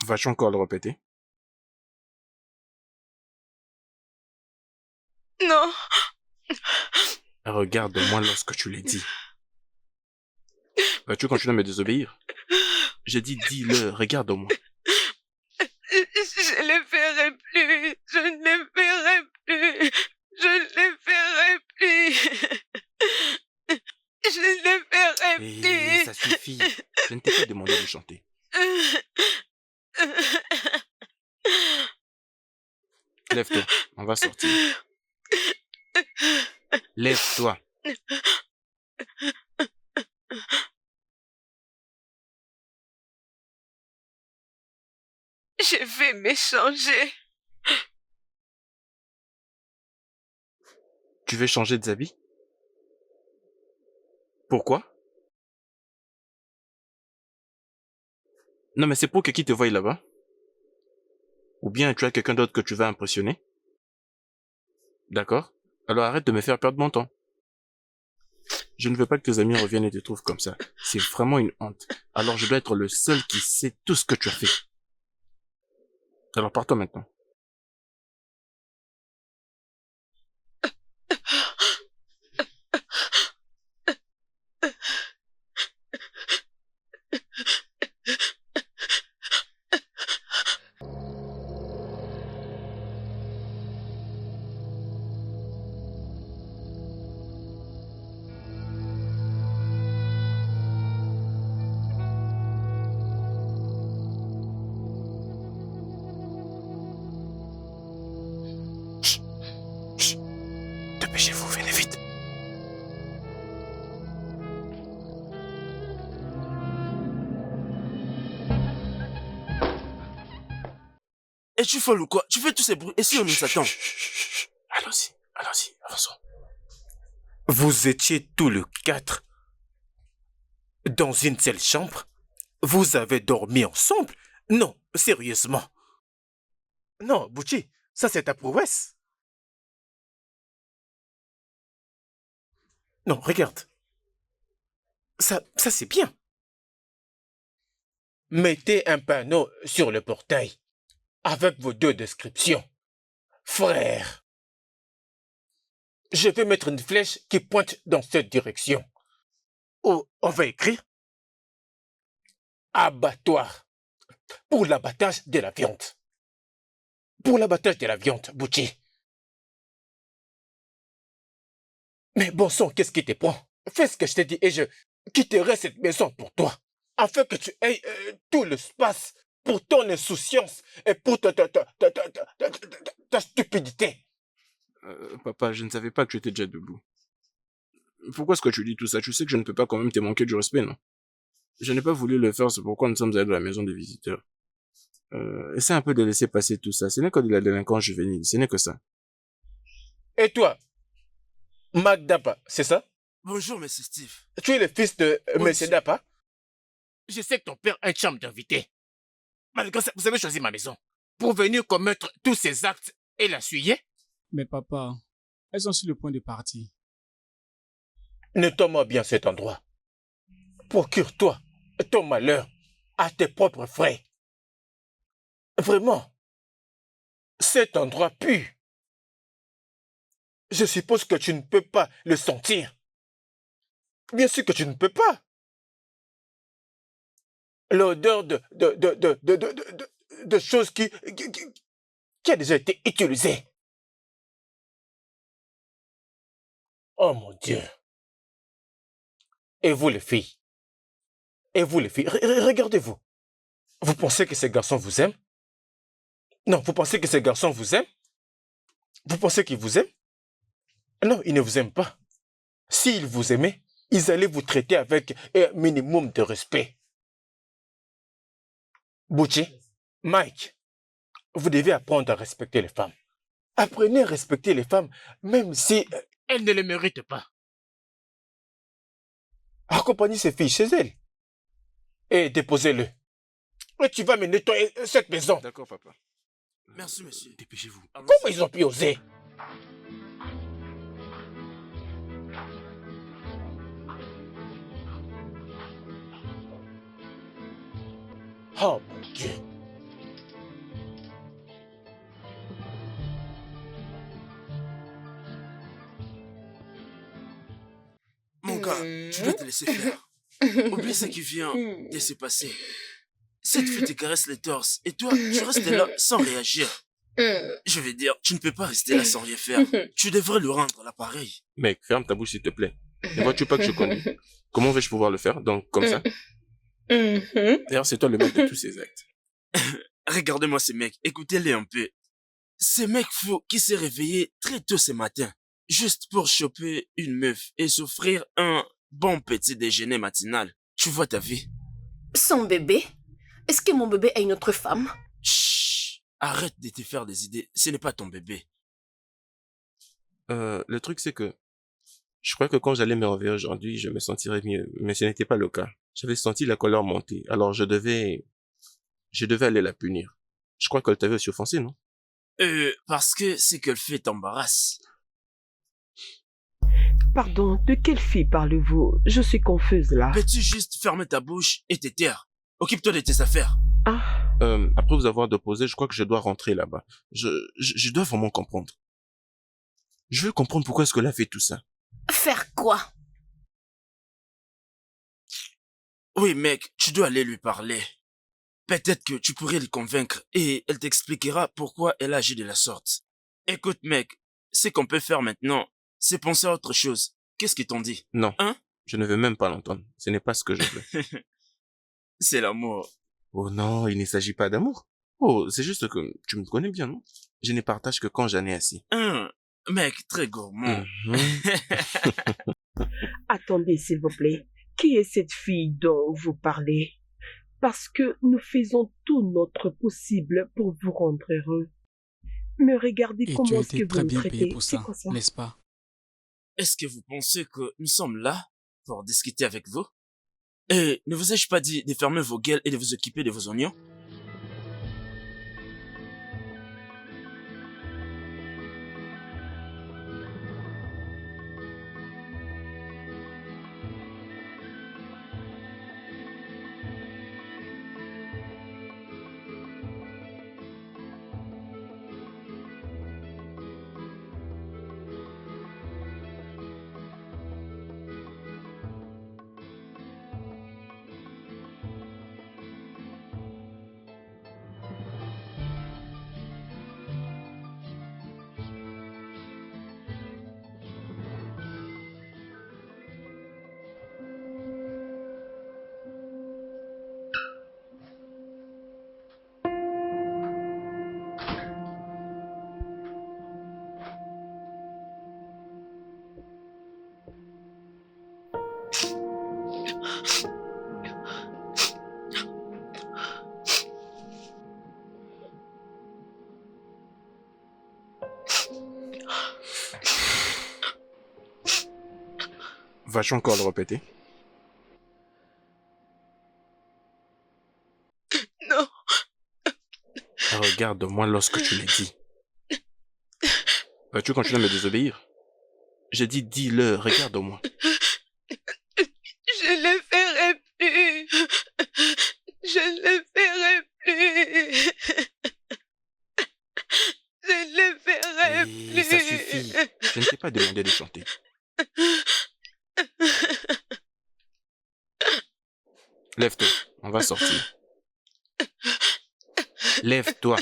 Vas-tu encore le répéter? Non. Regarde-moi lorsque tu l'as dit. Vas-tu continuer à me désobéir? J'ai dit dis-le, regarde-moi. Je ne les verrai plus. Je ne les verrai plus. Je ne les verrai plus. Je ne les verrai Et plus. ça suffit. Je ne t'ai pas demandé de chanter. Lève-toi, on va sortir. Lève-toi. Je vais m'échanger. Tu veux changer d'habit? Pourquoi? Non mais c'est pour que qui te voie là-bas? Ou bien tu as quelqu'un d'autre que tu vas impressionner? D'accord? Alors arrête de me faire perdre mon temps. Je ne veux pas que tes amis reviennent et te trouvent comme ça. C'est vraiment une honte. Alors je dois être le seul qui sait tout ce que tu as fait. Alors pars-toi maintenant. Dépêchez-vous, venez vite. Es-tu folle ou quoi? Tu fais tous ces bruits et si on nous attend? Allons-y, allons-y, avançons. Vous étiez tous les quatre dans une seule chambre? Vous avez dormi ensemble? Non, sérieusement. Non, Bouchi, ça c'est ta prouesse. Non, regarde. Ça c'est bien. Mettez un panneau sur le portail avec vos deux descriptions. Frère, je vais mettre une flèche qui pointe dans cette direction. Ou on va écrire abattoir pour l'abattage de la viande. Pour l'abattage de la viande, Bouchi. Mais bon sang, qu'est-ce qui te prend? Fais ce que je t'ai dit et je quitterai cette maison pour toi. Afin que tu aies tout l'espace pour ton insouciance et pour ta stupidité. Papa, je ne savais pas que tu étais déjà debout. Pourquoi est-ce que tu dis tout ça? Tu sais que je ne peux pas quand même te manquer du respect, non? Je n'ai pas voulu le faire, c'est pourquoi nous sommes allés dans la maison des visiteurs. Essaie un peu de laisser passer tout ça. Ce n'est que de la délinquance juvénile, ce n'est que ça. Et toi, Magdapa, c'est ça? Bonjour, monsieur Steve. Tu es le fils de Oui, Monsieur monsieur. Dapa? Je sais que ton père a une chambre d'invité. Malgré ça, vous avez choisi ma maison pour venir commettre tous ces actes et la suyer? Mais papa, elles sont sur le point de partir. Nettoie-moi bien cet endroit. Procure-toi ton malheur à tes propres frais. Vraiment, cet endroit pue. Je suppose que tu ne peux pas le sentir. Bien sûr que tu ne peux pas. L'odeur de choses qui a déjà été utilisée. Oh mon Dieu. Et vous les filles? Et vous les filles? Regardez-vous. Vous pensez que ces garçons vous aiment? Non, vous pensez que ces garçons vous aiment? Vous pensez qu'ils vous aiment? Non, ils ne vous aiment pas. S'ils vous aimaient, ils allaient vous traiter avec un minimum de respect. Bouchi, Mike, vous devez apprendre à respecter les femmes. Apprenez à respecter les femmes, même si elles ne le méritent pas. Accompagnez ces filles chez elles et déposez-le. Et tu vas me nettoyer cette maison. D'accord, papa. Merci, monsieur. Dépêchez-vous. Comment ils ont pu oser? Oh mon Dieu. cas, tu dois te laisser faire. Oublie ce qui vient de se passer. Cette fille te caresse les torses et toi, tu restes là sans réagir. Je veux dire, tu ne peux pas rester là sans rien faire. Tu devrais lui rendre l'appareil. Mec, ferme ta bouche s'il te plaît. Ne vois-tu pas que je conduis? Comment vais-je pouvoir le faire? Donc, comme ça? D'ailleurs, c'est toi le maître de tous ces actes. Regardez-moi ce mec, écoutez-les un peu. Ce mec fou qui s'est réveillé très tôt ce matin, juste pour choper une meuf et s'offrir un bon petit déjeuner matinal. Tu vois ta vie? Son bébé? Est-ce que mon bébé a une autre femme? Chut, arrête de te faire des idées, ce n'est pas ton bébé. Le truc, c'est que je crois que quand j'allais me réveiller aujourd'hui, je me sentirais mieux, mais ce n'était pas le cas. J'avais senti la colère monter, alors je devais aller la punir. Je crois qu'elle t'avait aussi offensé, non? Parce que ce qu'elle fait t'embarrasse. Pardon, de quelle fille parlez-vous? Je suis confuse là. Peux-tu juste fermer ta bouche et te taire? Occupe-toi de tes affaires. Ah, Après vous avoir déposé, je crois que je dois rentrer là-bas. Je dois vraiment comprendre. Je veux comprendre pourquoi est-ce qu'elle a fait tout ça. Faire quoi? Oui, mec, tu dois aller lui parler. Peut-être que tu pourrais le convaincre et elle t'expliquera pourquoi elle agit de la sorte. Écoute, mec, ce qu'on peut faire maintenant, c'est penser à autre chose. Qu'est-ce qu'ils t'ont dit? Non, Hein? je ne veux même pas l'entendre. Ce n'est pas ce que je veux. C'est l'amour. Oh non, il ne s'agit pas d'amour. Oh, c'est juste que tu me connais bien, non? Je ne partage que quand j'en ai assez. Mec, très gourmand. attendez s'il vous plaît. Qui est cette fille dont vous parlez? Parce que nous faisons tout notre possible pour vous rendre heureux. Mais regardez Et tu comment as est-ce que été vous très nous bien payé traitez. pour C'est ça, quoi ça? n'est-ce pas? Est-ce que vous pensez que nous sommes là pour discuter avec vous? Et ne vous ai-je pas dit de fermer vos gueules et de vous occuper de vos oignons? Vas-tu encore le répéter? Non, Regarde-moi lorsque tu l'as dit. Vas-tu continuer à me désobéir? J'ai dit dis-le, regarde-moi. je ne le ferai plus. Je ne le ferai plus. Je ne le ferai plus. Ça suffit. Je ne t'ai pas demandé de chanter. Lève-toi, on va sortir. Lève-toi.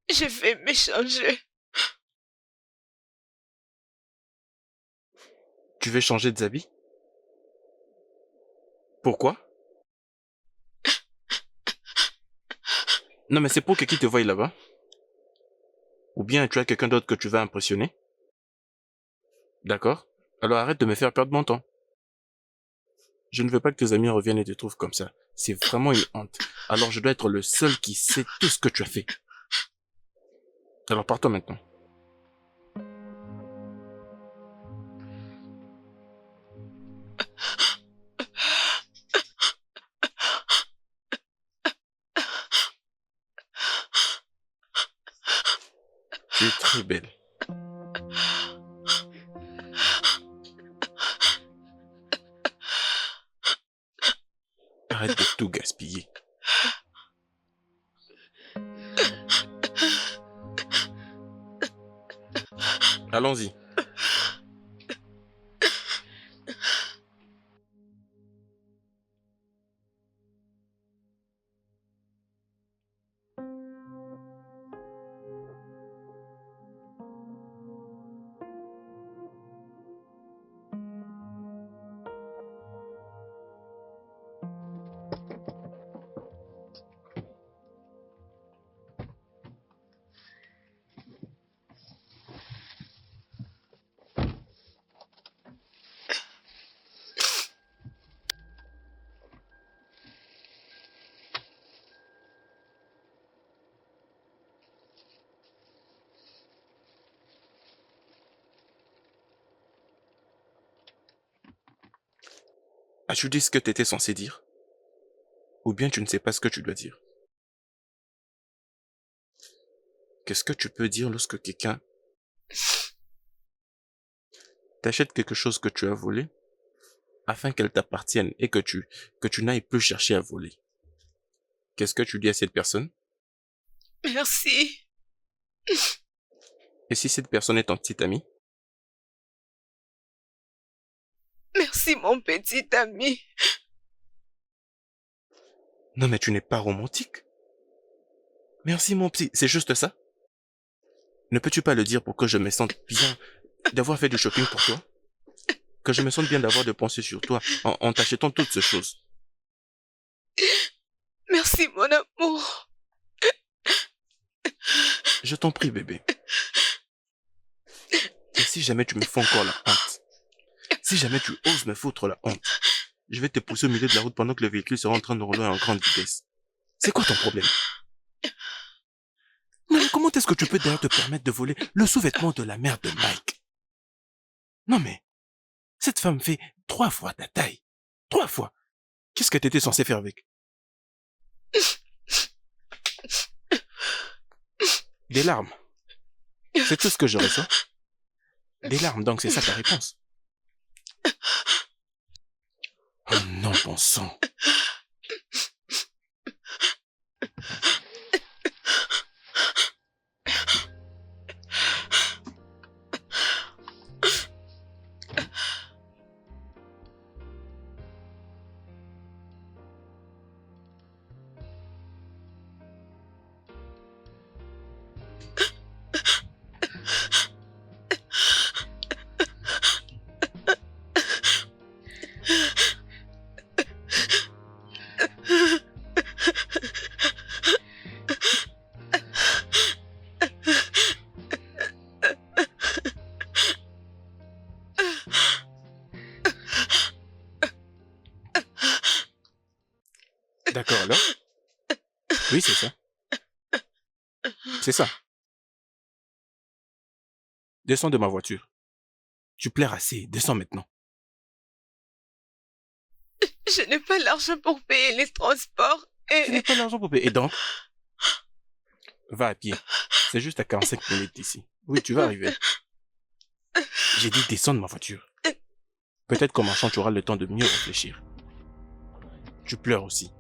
Je vais m'échanger. Tu veux changer de habits? Pourquoi? Non mais c'est pour que qui te voie là-bas? Ou bien tu as quelqu'un d'autre que tu vas impressionner? D'accord? Alors arrête de me faire perdre mon temps. Je ne veux pas que tes amis reviennent et te trouvent comme ça. C'est vraiment une honte. Alors je dois être le seul qui sait tout ce que tu as fait. Alors pars-toi maintenant. Tu es très belle. Arrête de tout gaspiller. Allons-y. As-tu dit ce que tu étais censé dire? Ou bien tu ne sais pas ce que tu dois dire? Qu'est-ce que tu peux dire lorsque quelqu'un t'achète quelque chose que tu as volé afin qu'elle t'appartienne et que tu n'ailles plus chercher à voler? Qu'est-ce que tu dis à cette personne? Merci. Et si cette personne est ton petit ami? Merci, mon petit ami. Non mais tu n'es pas romantique. Merci mon petit, c'est juste ça? Ne peux-tu pas le dire pour que je me sente bien d'avoir fait du shopping pour toi? Que je me sente bien d'avoir dépensé sur toi en t'achetant toutes ces choses? Merci, mon amour. Je t'en prie bébé. Et si jamais tu me fais encore la honte, si jamais tu oses me foutre la honte, je vais te pousser au milieu de la route pendant que le véhicule sera en train de rouler en grande vitesse. C'est quoi ton problème? Non mais comment est-ce que tu peux d'ailleurs te permettre de voler le sous-vêtement de la mère de Mike? Non mais, cette femme fait 3 fois ta taille. 3 fois. Qu'est-ce que t'étais censé faire avec? Des larmes. C'est tout ce que je ressens. Des larmes, donc c'est ça ta réponse. Oh non, bon sang. D'accord alors? Oui, c'est ça. C'est ça. Descends de ma voiture. Tu pleures assez, descends maintenant. Je n'ai pas l'argent pour payer les transports Tu n'as et... pas l'argent pour payer. Et donc? Va à pied. C'est juste à 45 minutes d'ici. Oui, tu vas arriver. J'ai dit descends de ma voiture. Peut-être qu'en marchant, tu auras le temps de mieux réfléchir. Tu pleures aussi.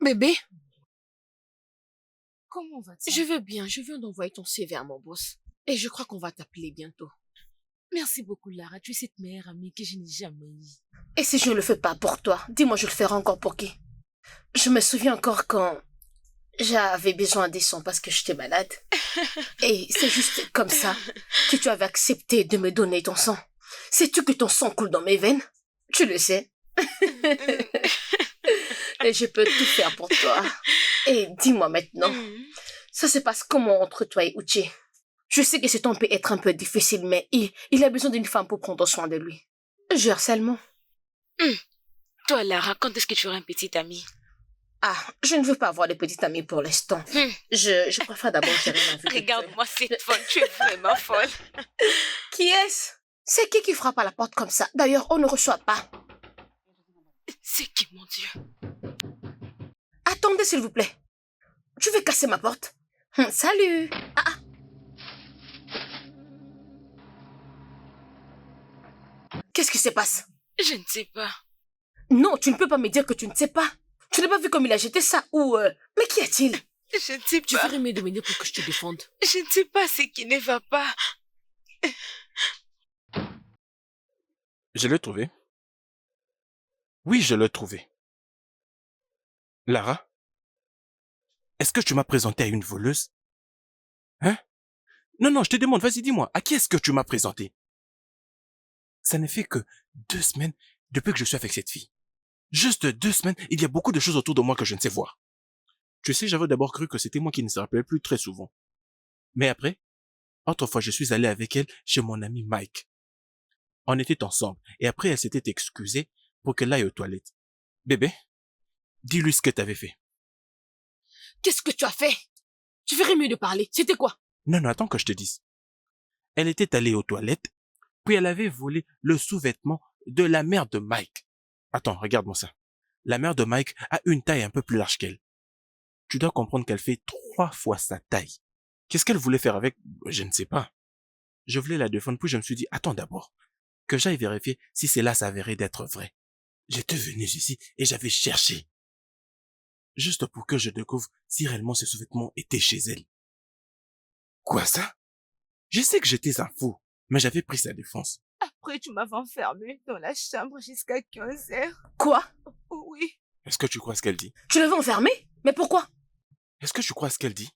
Bébé, Comment vas-tu? je veux bien. Je viens d'envoyer ton CV à mon boss. Et je crois qu'on va t'appeler bientôt. Merci beaucoup, Lara. Tu es cette meilleure amie que je n'ai jamais eue. Et si je ne le fais pas pour toi, dis-moi, je le ferai encore pour qui? Je me souviens encore quand j'avais besoin des sons parce que j'étais malade. Et c'est juste comme ça que tu avais accepté de me donner ton sang. Sais-tu que ton sang coule dans mes veines? Tu le sais. Et je peux tout faire pour toi. Et dis-moi maintenant, ça se passe comment entre toi et Uchi? Je sais que ce temps peut être un peu difficile, mais il a besoin d'une femme pour prendre soin de lui. Gère seulement. Toi, Lara, quand est-ce que tu auras un petit ami? Ah, je ne veux pas avoir de petite amie pour l'instant. Je préfère d'abord gérer ma vie. Regarde-moi cette folle, tu es vraiment folle. Qui est-ce? C'est qui frappe à la porte comme ça? D'ailleurs, on ne reçoit pas. C'est qui, mon Dieu? Attendez, s'il vous plaît. Tu veux casser ma porte? Salut. Qu'est-ce qui se passe? Je ne sais pas. Non, tu ne peux pas me dire que tu ne sais pas. Tu n'as pas vu comme il a jeté ça ou... Mais qu'y a-t-il? Je ne sais Tu pas. ferais mieux de venir pour que je te défende. Je ne sais pas ce qui ne va pas. Je l'ai trouvé. Oui, je l'ai trouvé. Lara, est-ce que tu m'as présenté à une voleuse? Hein? Non, je te demande, vas-y, dis-moi, à qui est-ce que tu m'as présenté? Ça ne fait que 2 semaines depuis que je suis avec cette fille. Juste 2 semaines, il y a beaucoup de choses autour de moi que je ne sais voir. Tu sais, j'avais d'abord cru que c'était moi qui ne se rappelait plus très souvent. Mais après, autrefois, je suis allé avec elle chez mon ami Mike. On était ensemble, et après, elle s'était excusée pour qu'elle aille aux toilettes. Bébé, dis-lui ce que t'avais fait. Qu'est-ce que tu as fait? Tu ferais mieux de parler. C'était quoi? Non, attends que je te dise. Elle était allée aux toilettes, puis elle avait volé le sous-vêtement de la mère de Mike. Attends, regarde-moi ça. La mère de Mike a une taille un peu plus large qu'elle. Tu dois comprendre qu'elle fait 3 fois sa taille. Qu'est-ce qu'elle voulait faire avec? Je ne sais pas. Je voulais la défendre, puis je me suis dit, attends d'abord, que j'aille vérifier si cela s'avérait d'être vrai. J'étais venu ici et j'avais cherché. Juste pour que je découvre si réellement ce sous-vêtement était chez elle. Quoi ça? Je sais que j'étais un fou, mais j'avais pris sa défense. Après, tu m'avais enfermé dans la chambre jusqu'à 15 heures. Quoi? Oui. Est-ce que tu crois ce qu'elle dit? Tu l'avais enfermé? Mais pourquoi? Est-ce que tu crois ce qu'elle dit?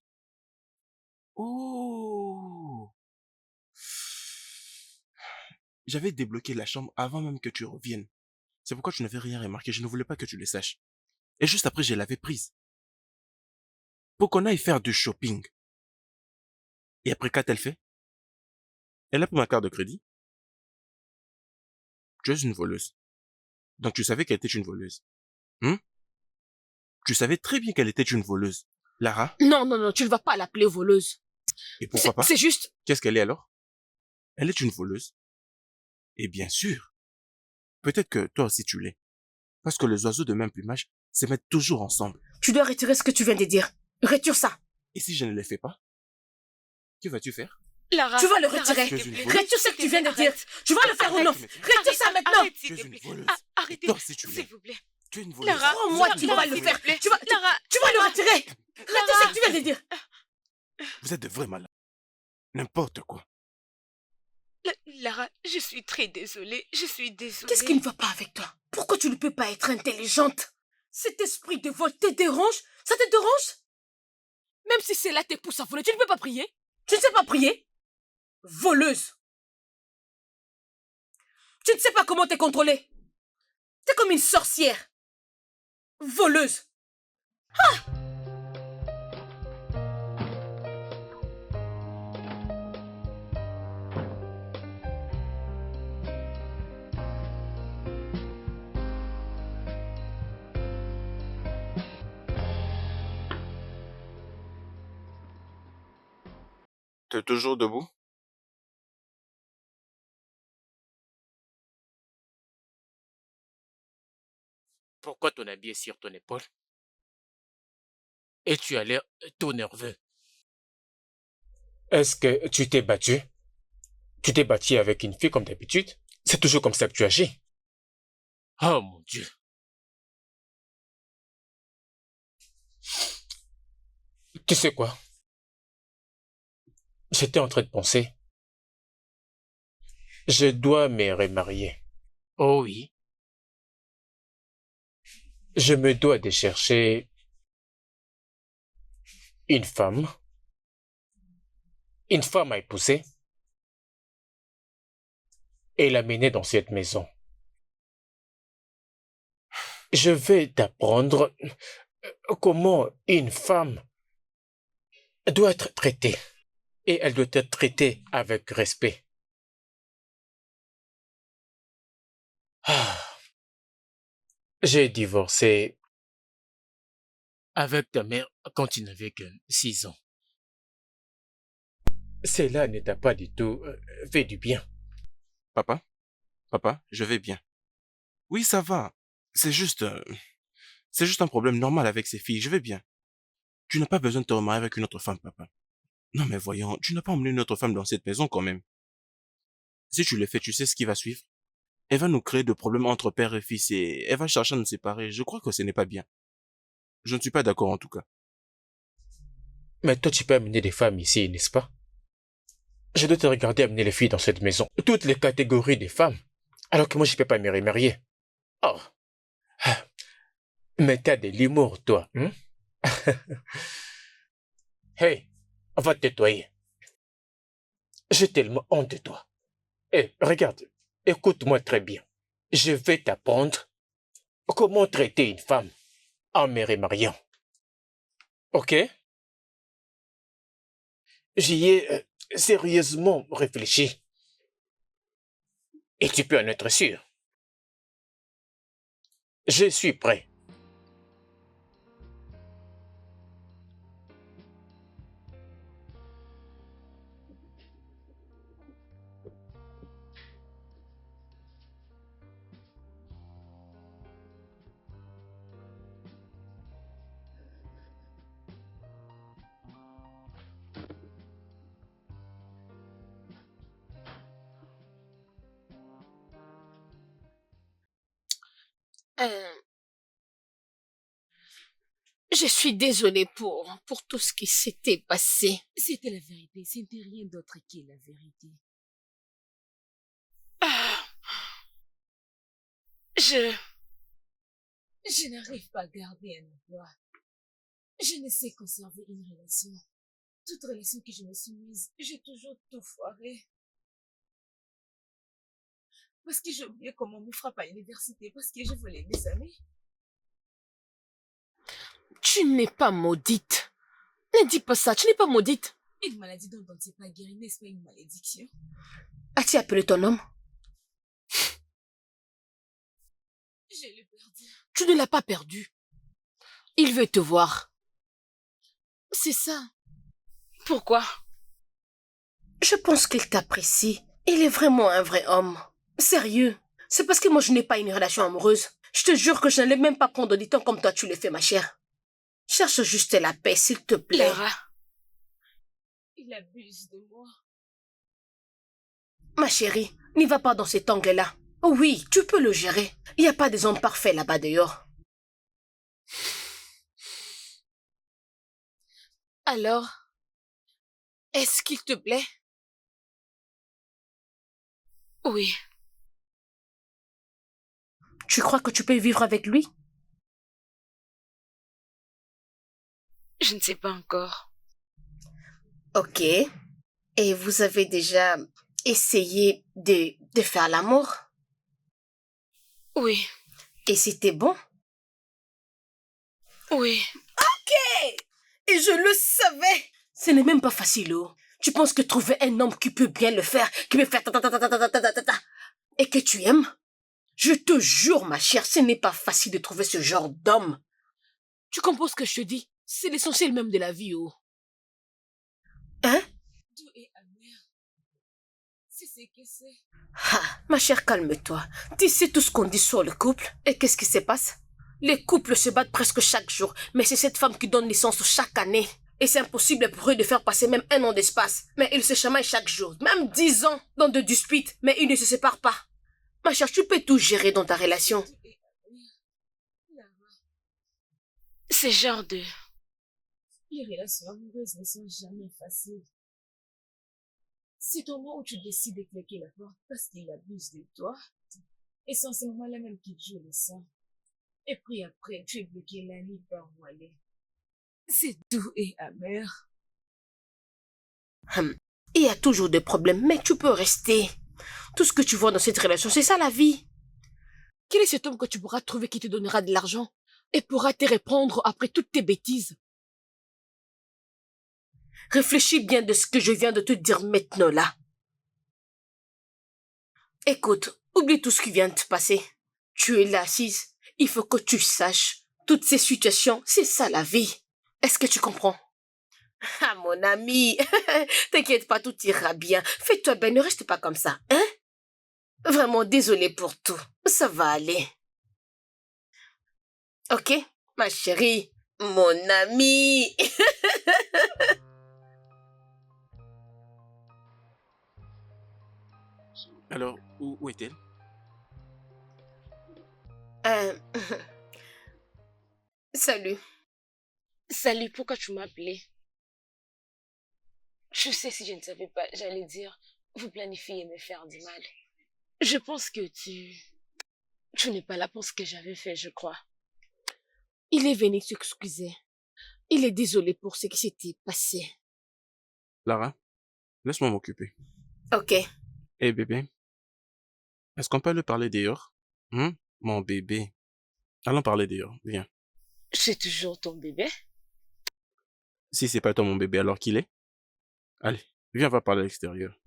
Oh! J'avais débloqué la chambre avant même que tu reviennes. C'est pourquoi tu n'avais rien remarqué, je ne voulais pas que tu le saches. Et juste après, je l'avais prise. Pour qu'on aille faire du shopping. Et après, qu'a-t-elle fait? Elle a pris ma carte de crédit. Tu es une voleuse. Donc tu savais qu'elle était une voleuse. Tu savais très bien qu'elle était une voleuse. Lara? Non, tu ne vas pas l'appeler voleuse. Et pourquoi pas? C'est juste... Qu'est-ce qu'elle est alors? Elle est une voleuse. Et bien sûr. Peut-être que toi aussi tu l'es. Parce que les oiseaux de même plumage se mettent toujours ensemble. Tu dois retirer ce que tu viens de dire. Retire ça. Et si je ne le fais pas? Que vas-tu faire? Lara, Tu vas le Lara, retirer. s'il te plaît. Retire ce que tu viens de dire. Tu vas le faire ou non? Retire ça maintenant. Arrête, Tu s'il es te une plaît. voleuse. Arrêtez, Et toi aussi tu s'il l'es. vous plaît. Tu es une voleuse. Lara, Crois-moi, tu vas le s'il faire. te plaît. Tu vas le retirer. Retire ce que tu viens de dire. Vous êtes de vrais malades. N'importe quoi. Lara, je suis très désolée. Je suis désolée. Qu'est-ce qui ne va pas avec toi? Pourquoi tu ne peux pas être intelligente? Cet esprit de vol te dérange? Ça te dérange? Même si c'est là tes pouces à voler, tu ne peux pas prier? Tu ne sais pas prier? Voleuse. Tu ne sais pas comment te contrôler. T'es comme une sorcière. Voleuse. T'es toujours debout? Pourquoi ton habit est sur ton épaule? Et tu as l'air tout nerveux. Est-ce que tu t'es battu? Tu t'es battu avec une fille comme d'habitude? C'est toujours comme ça que tu agis. Oh mon Dieu. Tu sais quoi? J'étais en train de penser. Je dois me remarier. Oh oui. Je me dois de chercher une femme à épouser et l'amener dans cette maison. Je vais t'apprendre comment une femme doit être traitée. Et elle doit être traitée avec respect. Ah. J'ai divorcé avec ta mère quand tu n'avais que 6 ans. Cela ne t'a pas du tout fait du bien. Papa, je vais bien. Oui, ça va. C'est juste un problème normal avec ces filles. Je vais bien. Tu n'as pas besoin de te remarier avec une autre femme, papa. Non, mais voyons, tu n'as pas emmené une autre femme dans cette maison quand même. Si tu le fais, tu sais ce qui va suivre. Elle va nous créer de problèmes entre père et fils et elle va chercher à nous séparer. Je crois que ce n'est pas bien. Je ne suis pas d'accord en tout cas. Mais toi, tu peux amener des femmes ici, n'est-ce pas? Je dois te regarder amener les filles dans cette maison. Toutes les catégories des femmes. Alors que moi, je ne peux pas me remarier. Oh. Mais t'as de l'humour, toi. Hein? Hey, va te nettoyer. J'ai tellement honte de toi. Hey, regarde, écoute-moi très bien. Je vais t'apprendre comment traiter une femme en me remariant. Ok? J'y ai sérieusement réfléchi. Et tu peux en être sûr. Je suis prêt. Je suis désolée pour tout ce qui s'était passé. C'était la vérité, ce n'était rien d'autre que la vérité. Ah, Je n'arrive pas à garder un emploi. Je ne sais conserver une relation. Toute relation que je me suis mise, j'ai toujours tout foiré. Parce que j'ai oublié comment on me frappe à l'université, parce que je voulais mes amis. Tu n'es pas maudite. Ne dis pas ça, tu n'es pas maudite. Une maladie dont on ne sait pas guérir, n'est-ce pas une malédiction? As-tu appelé ton homme? Je l'ai perdu. Tu ne l'as pas perdu. Il veut te voir. C'est ça. pourquoi? Je pense qu'il t'apprécie. Il est vraiment un vrai homme. Sérieux. C'est parce que moi je n'ai pas une relation amoureuse. Je te jure que je n'allais même pas prendre du temps comme toi tu le fais, ma chère. Cherche juste la paix, s'il te plaît. Lara, Il abuse de moi. Ma chérie, n'y va pas dans cet angle-là. Oui, tu peux le gérer. Il n'y a pas des hommes parfaits là-bas dehors. alors, est-ce qu'il te plaît? Oui. Tu crois que tu peux vivre avec lui? Je ne sais pas encore. Ok. Et vous avez déjà essayé de faire l'amour? Oui, Et c'était bon? oui. Et je le savais! Ce n'est même pas facile, oh. Tu penses que trouver un homme qui peut bien le faire, qui peut faire ta, et que tu aimes? Je te jure, ma chère, ce n'est pas facile de trouver ce genre d'homme. Tu comprends ce que je te dis? C'est l'essentiel même de la vie, oh. Hein? Doux et amer. C'est ce que c'est. Ah, ma chère, calme-toi. Tu sais tout ce qu'on dit sur le couple. Et qu'est-ce qui se passe? Les couples se battent presque chaque jour, mais c'est cette femme qui donne naissance chaque année. Et c'est impossible pour eux de faire passer même 1 an d'espace. Mais ils se chamaillent chaque jour, même 10 ans dans de disputes, mais ils ne se séparent pas. Ma chère, tu peux tout gérer dans ta relation. Doux et amer. Lara, Ce genre de... les relations amoureuses ne sont jamais faciles. C'est au moment où tu décides de claquer la porte parce qu'il abuse de toi. Et c'est en ce moment-là même qu'il joue le sang. Et puis après, tu es bloqué la nuit par Wallet. C'est doux et amer. Il y a toujours des problèmes, mais tu peux rester. Tout ce que tu vois dans cette relation, c'est ça la vie. Quel est cet homme que tu pourras trouver qui te donnera de l'argent et pourra te répondre après toutes tes bêtises? Réfléchis bien de ce que je viens de te dire maintenant là. Écoute, oublie tout ce qui vient de te passer. Tu es là assise. Il faut que tu saches. Toutes ces situations, c'est ça la vie. Est-ce que tu comprends? Ah, mon ami, t'inquiète pas, tout ira bien. Fais-toi bien, ne reste pas comme ça, hein? Vraiment désolée pour tout. Ça va aller. Ok, ma chérie, mon ami. Alors, où est-elle? Euh, Salut. Salut, pourquoi tu m'as appelé? Je sais, si je ne savais pas, j'allais dire, vous planifiez me faire du mal. Je pense que tu n'es pas là pour ce que j'avais fait, je crois. Il est venu s'excuser. Il est désolé pour ce qui s'était passé. Lara, laisse-moi m'occuper. Ok. Eh bébé, est-ce qu'on peut le parler dehors? Mon bébé. Allons parler dehors, viens. C'est toujours ton bébé? Si c'est pas toi mon bébé, alors qu'il est? Allez, viens, on va parler à l'extérieur.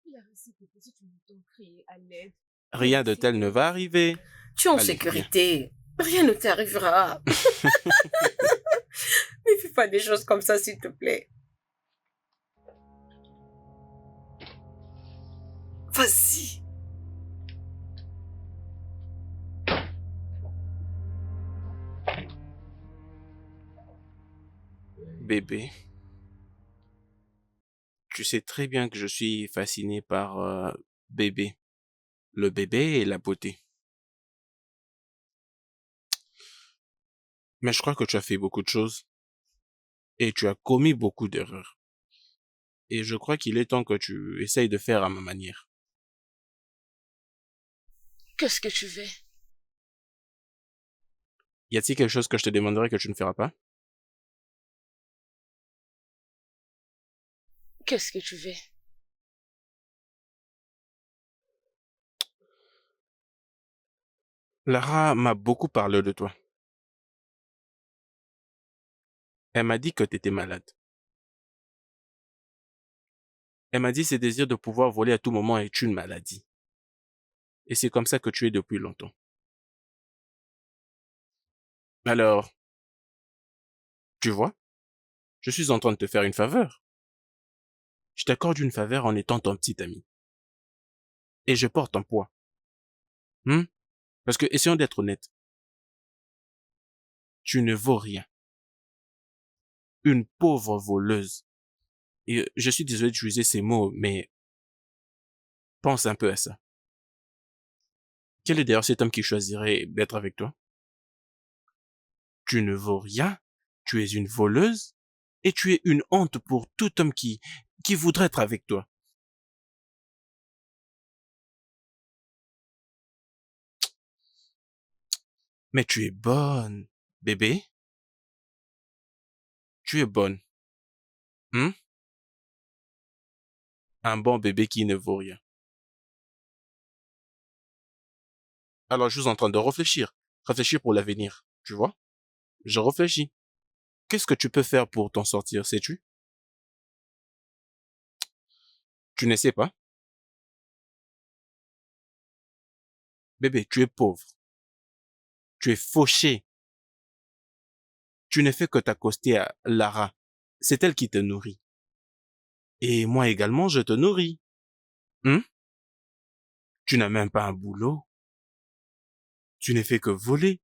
Il a réussi que si tu m'entends crier à l'aide. Rien de tel ne va arriver. Tu es en Allez, sécurité. Rien ne t'arrivera. Ne fais pas des choses comme ça, s'il te plaît. Vas-y. Bébé, tu sais très bien que je suis fasciné par bébé. Le bébé et la beauté. Mais je crois que tu as fait beaucoup de choses. Et tu as commis beaucoup d'erreurs. Et je crois qu'il est temps que tu essayes de faire à ma manière. Qu'est-ce que tu veux? Y a-t-il quelque chose que je te demanderai que tu ne feras pas? Qu'est-ce que tu veux? Lara m'a beaucoup parlé de toi. Elle m'a dit que tu étais malade. Elle m'a dit ce désir de pouvoir voler à tout moment est une maladie. Et c'est comme ça que tu es depuis longtemps. Alors, tu vois, je suis en train de te faire une faveur. Je t'accorde une faveur en étant ton petit ami. Et je porte un poids. Parce que, essayons d'être honnêtes. Tu ne vaux rien. Une pauvre voleuse. Et je suis désolé d'utiliser ces mots, mais pense un peu à ça. Quel est d'ailleurs cet homme qui choisirait d'être avec toi? Tu ne vaux rien, tu es une voleuse, et tu es une honte pour tout homme qui voudrait être avec toi. Mais tu es bonne, bébé. Tu es bonne. Un bon bébé qui ne vaut rien. Alors je suis en train de réfléchir. Réfléchir pour l'avenir, tu vois? Je réfléchis. Qu'est-ce que tu peux faire pour t'en sortir, sais-tu? Tu ne sais pas? Bébé, tu es pauvre. Tu es fauché. Tu ne fais que t'accoster à Lara. C'est elle qui te nourrit. Et moi également, je te nourris. Tu n'as même pas un boulot. Tu ne fais que voler.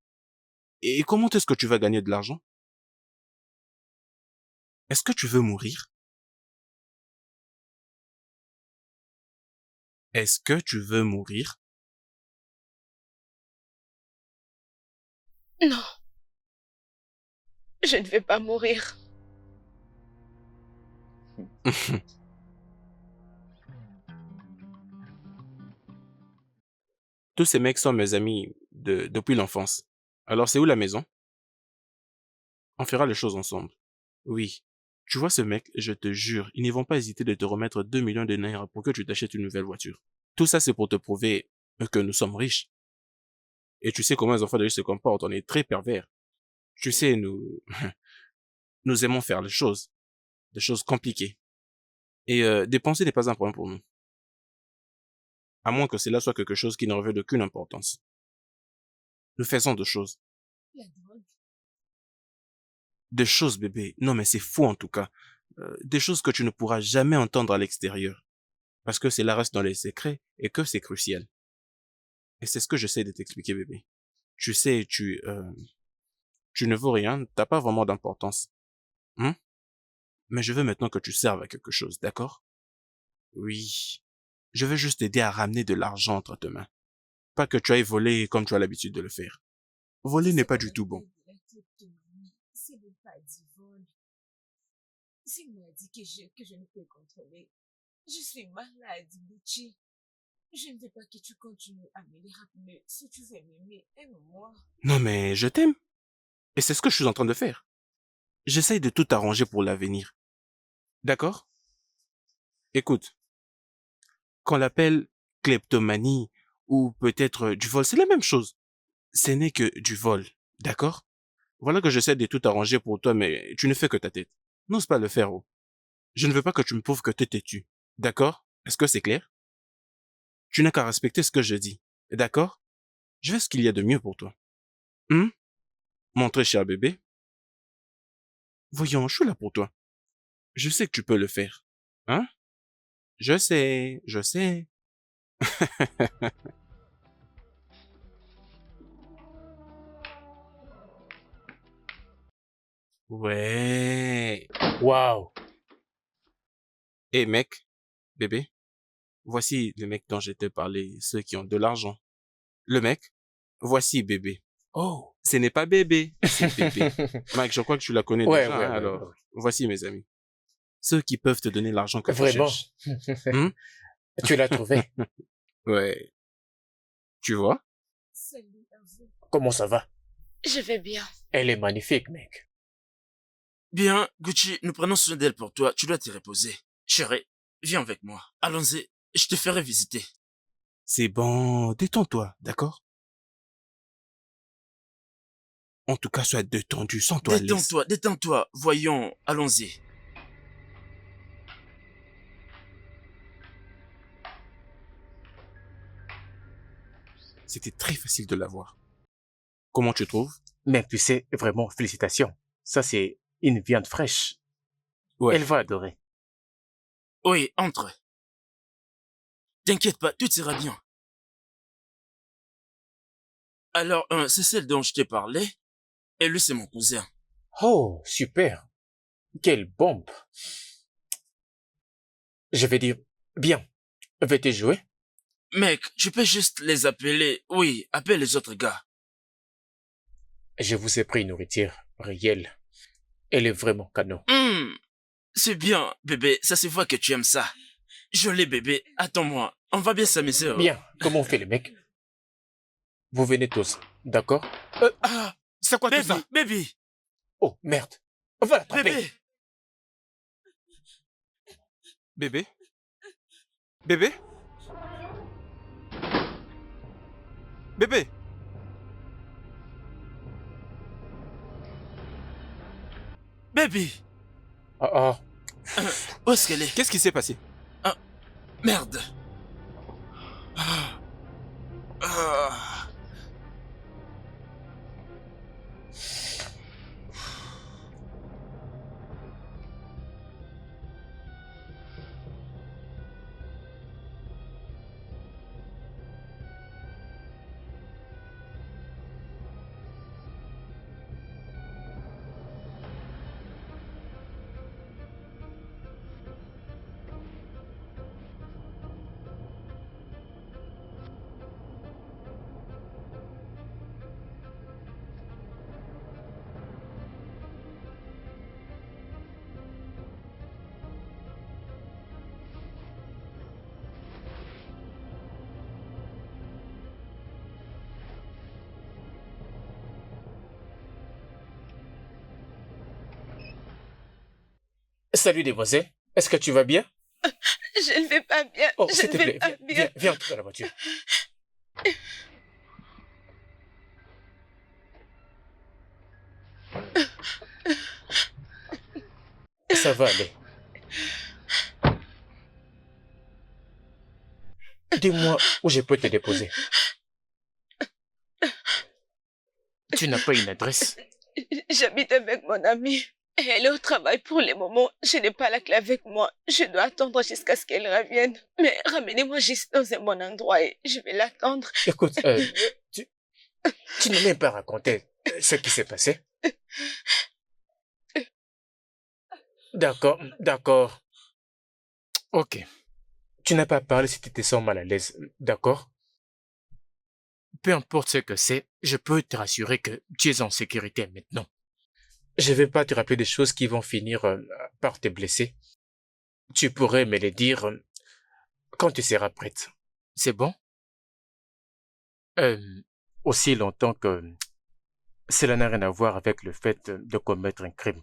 Et comment est-ce que tu vas gagner de l'argent? Est-ce que tu veux mourir? Est-ce que tu veux mourir? Non. Je ne vais pas mourir. Tous ces mecs sont mes amis depuis l'enfance. Alors c'est où la maison? On fera les choses ensemble. Oui. Tu vois ce mec, je te jure, ils ne vont pas hésiter de te remettre 2 millions de naira pour que tu t'achètes une nouvelle voiture. Tout ça c'est pour te prouver que nous sommes riches. Et tu sais comment les enfants de riches se comportent, on est très pervers. Tu sais, nous, nous aimons faire des choses compliquées. Et dépenser n'est pas un problème pour nous. À moins que cela soit quelque chose qui ne revêt d'aucune importance. Nous faisons des choses. La drogue. Des choses, bébé. Non, mais c'est fou en tout cas. Des choses que tu ne pourras jamais entendre à l'extérieur. Parce que cela reste dans les secrets et que c'est crucial. Et c'est ce que j'essaie de t'expliquer, bébé. Tu sais, tu ne vaux rien, t'as pas vraiment d'importance. Mais je veux maintenant que tu serves à quelque chose, d'accord? Oui. Je veux juste t'aider à ramener de l'argent entre tes mains. Pas que tu ailles voler comme tu as l'habitude de le faire. Voler n'est pas du tout bon. C'est le pas du vol. S'il m'a dit que je ne peux contrôler. Je suis malade, Gucci. Je ne veux pas que tu continues à me les rappeler. Si tu veux m'aimer, aime-moi. Non mais je t'aime. Et c'est ce que je suis en train de faire. J'essaye de tout arranger pour l'avenir. D'accord? Écoute. Qu'on l'appelle kleptomanie ou peut-être du vol, c'est la même chose. Ce n'est que du vol. D'accord? Voilà que j'essaie de tout arranger pour toi, mais tu ne fais que ta tête. N'ose pas le faire, oh. Je ne veux pas que tu me prouves que t'es têtu. D'accord? Est-ce que c'est clair? Tu n'as qu'à respecter ce que je dis. D'accord? Je fais ce qu'il y a de mieux pour toi. Mon très cher bébé. Voyons, je suis là pour toi. Je sais que tu peux le faire. Hein? Je sais. Ouais. Waouh. Eh mec, bébé, voici le mec dont je t'ai parlé, ceux qui ont de l'argent. Le mec, voici bébé. Oh. Ce n'est pas bébé, c'est bébé. Mike, je crois que tu la connais déjà, Ouais, hein, alors. Voici mes amis. Ceux qui peuvent te donner l'argent que tu Vraiment. cherches. Tu l'as trouvé. Ouais. Tu vois? Salut à vous. Comment ça va? Je vais bien. Elle est magnifique, mec. Bien, Gucci, nous prenons soin d'elle pour toi. Tu dois te reposer. Chérie, viens avec moi. Allons-y. Je te ferai visiter. C'est bon, détends-toi, d'accord? En tout cas, sois détendu, sens-toi à l'aise. Détends-toi, détends-toi. Voyons, allons-y. C'était très facile de l'avoir. Comment tu trouves? Mec, tu sais, vraiment, félicitations. Ça, c'est une viande fraîche. Ouais. Elle va adorer. Oui, entre. T'inquiète pas, tout ira bien. Alors, c'est celle dont je t'ai parlé. Et lui, c'est mon cousin. Oh, super. Quelle bombe. Je vais dire, bien, veux-tu jouer? Mec, tu peux juste les appeler. Oui, appelle les autres gars. Je vous ai pris une nourriture réelle. Elle est vraiment canon. C'est bien, bébé. Ça se voit que tu aimes ça. Joli bébé, attends-moi. On va bien s'amuser. Bien, comment on fait les mecs? Vous venez tous, d'accord? C'est quoi tout ça? Baby, Oh, merde. On va l'attraper. bébé. Bébé? Bébé? Bébé? Baby. Oh. Où est-ce qu'elle est? Qu'est-ce qui s'est passé? Merde. Salut, demoiselle. Est-ce que tu vas bien? Je ne vais pas bien. Oh, Je s'il ne te vais plaît, pas bien. viens entre dans la voiture. Ça va aller. Dis-moi où je peux te déposer. Tu n'as pas une adresse? J'habite avec mon amie. Et elle est au travail pour le moment. Je n'ai pas la clé avec moi. Je dois attendre jusqu'à ce qu'elle revienne. Mais ramenez-moi juste dans un bon endroit et je vais l'attendre. Écoute, tu n'as même pas raconté ce qui s'est passé. D'accord, d'accord. Ok. Tu n'as pas parlé si tu te sens mal à l'aise, d'accord? Peu importe ce que c'est, je peux te rassurer que tu es en sécurité maintenant. Je ne vais pas te rappeler des choses qui vont finir par te blesser. Tu pourrais me les dire quand tu seras prête. C'est bon? Aussi longtemps que cela n'a rien à voir avec le fait de commettre un crime.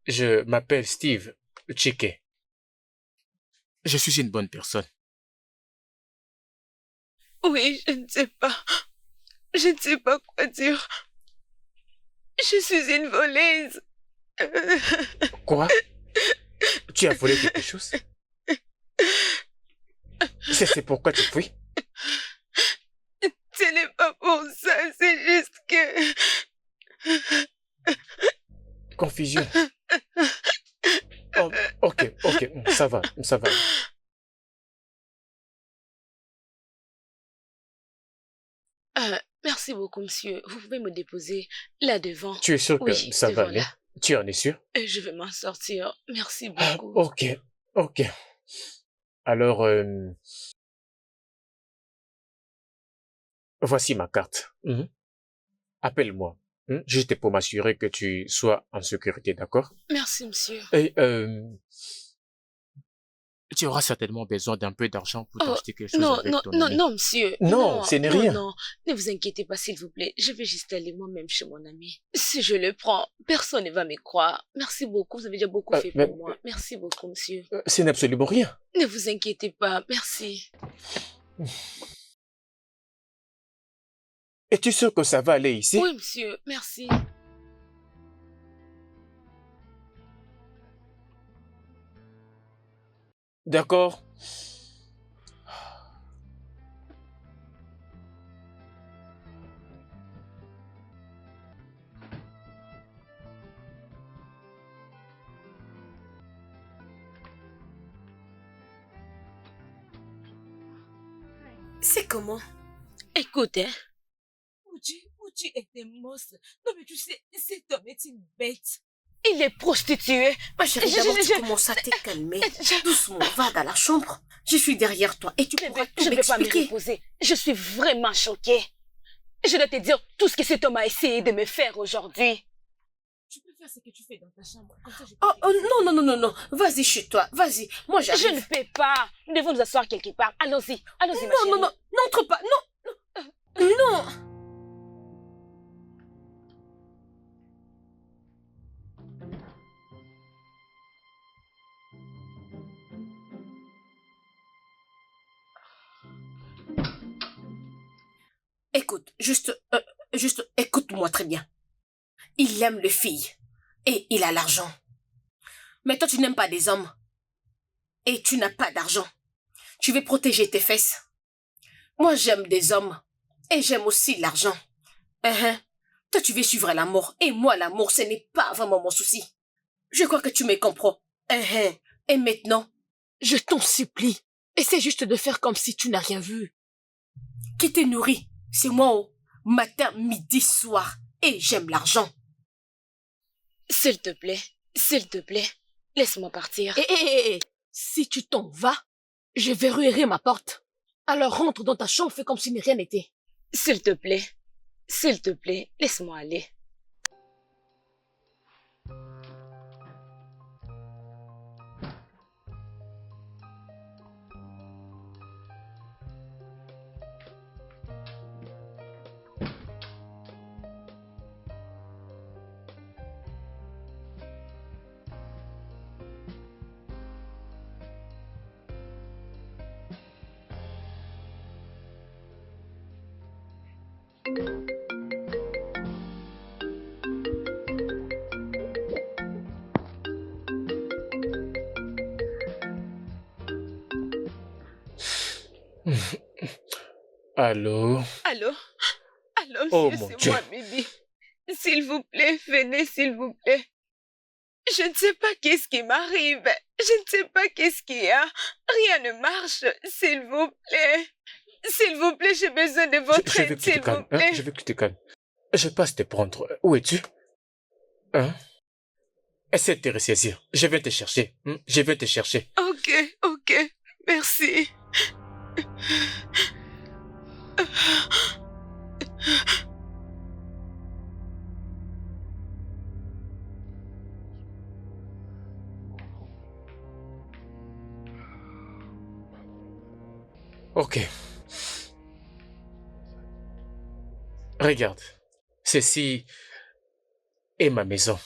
Je m'appelle Steve Chike. Je suis une bonne personne. Oui, je ne sais pas. Je ne sais pas quoi dire. Je suis une voleuse. Quoi? Tu as volé quelque chose? C'est pourquoi tu fuis? Ce n'est pas pour ça, c'est juste que... Confusion. Oh, ok, ça va. Merci beaucoup, monsieur. Vous pouvez me déposer là devant. Tu es sûr que Oui, ça va devant aller? là. Tu en es sûr? Et je vais m'en sortir. Merci Ah, beaucoup. ok. Alors, voici ma carte. Appelle-moi, juste pour m'assurer que tu sois en sécurité, d'accord? Merci, monsieur. Et, Tu auras certainement besoin d'un peu d'argent pour Oh, t'acheter quelque chose non, avec non, ton non, ami. non, monsieur. Non, ce n'est rien. Non, ne vous inquiétez pas, s'il vous plaît. Je vais juste aller moi-même chez mon ami. Si je le prends, personne ne va me croire. Merci beaucoup, vous avez déjà beaucoup fait mais- pour moi. Merci beaucoup, monsieur. ce n'est absolument rien. Ne vous inquiétez pas, merci. Es-tu sûr que ça va aller ici? Oui, monsieur, merci. D'accord. C'est comment? Écoute, hein. Uchi est un monstre. Non, mais tu sais, cet homme est une bête. Il est prostitué. Ma chérie, Je- d'abord, je- tu je- commences à te calmer. Je- Doucement, va dans la chambre. Je suis derrière toi et tu pourras tout Je ne vais pas me m'expliquer. reposer. Je suis vraiment choquée. Je dois te dire tout ce que cet homme a essayé de me faire aujourd'hui. Tu peux faire ce que tu fais dans ta chambre. Comme ça, je peux Oh, non. Vas-y chez toi. Vas-y. Moi, Je ne j'arrive. peux pas. Nous devons nous asseoir quelque part. Allons-y, ma chérie. Non. N'entre pas. Non. Écoute, juste écoute-moi très bien. Il aime les filles et il a l'argent. Mais toi, tu n'aimes pas des hommes et tu n'as pas d'argent. Tu veux protéger tes fesses. Moi, j'aime des hommes et j'aime aussi l'argent. Toi, tu veux suivre l'amour et moi, l'amour, ce n'est pas vraiment mon souci. Je crois que tu me comprends. Et maintenant, Je t'en supplie. Essaie juste de faire comme si tu n'as rien vu. qui te nourrit? C'est moi, matin, midi, soir. Et j'aime l'argent. S'il te plaît, laisse-moi partir. Si tu t'en vas, je verrouillerai ma porte. Alors rentre dans ta chambre, fais comme si rien n'était. S'il te plaît, laisse-moi aller. Allô? Allô? Allô, Oh monsieur, mon c'est Dieu. moi, Bibi. S'il vous plaît, venez, s'il vous plaît. Je ne sais pas qu'est-ce qui m'arrive. Je ne sais pas qu'est-ce qu'il y a. Rien ne marche. S'il vous plaît. S'il vous plaît, j'ai besoin de votre Je veux aide, que tu te s'il vous calmes. Hein? plaît. Je veux que tu te calmes. Je passe te prendre. Où es-tu? Hein? Essaie de te ressaisir. Je vais te chercher. Je vais te chercher. Ok, ok. Merci. Ok. Regarde. Ceci est ma maison.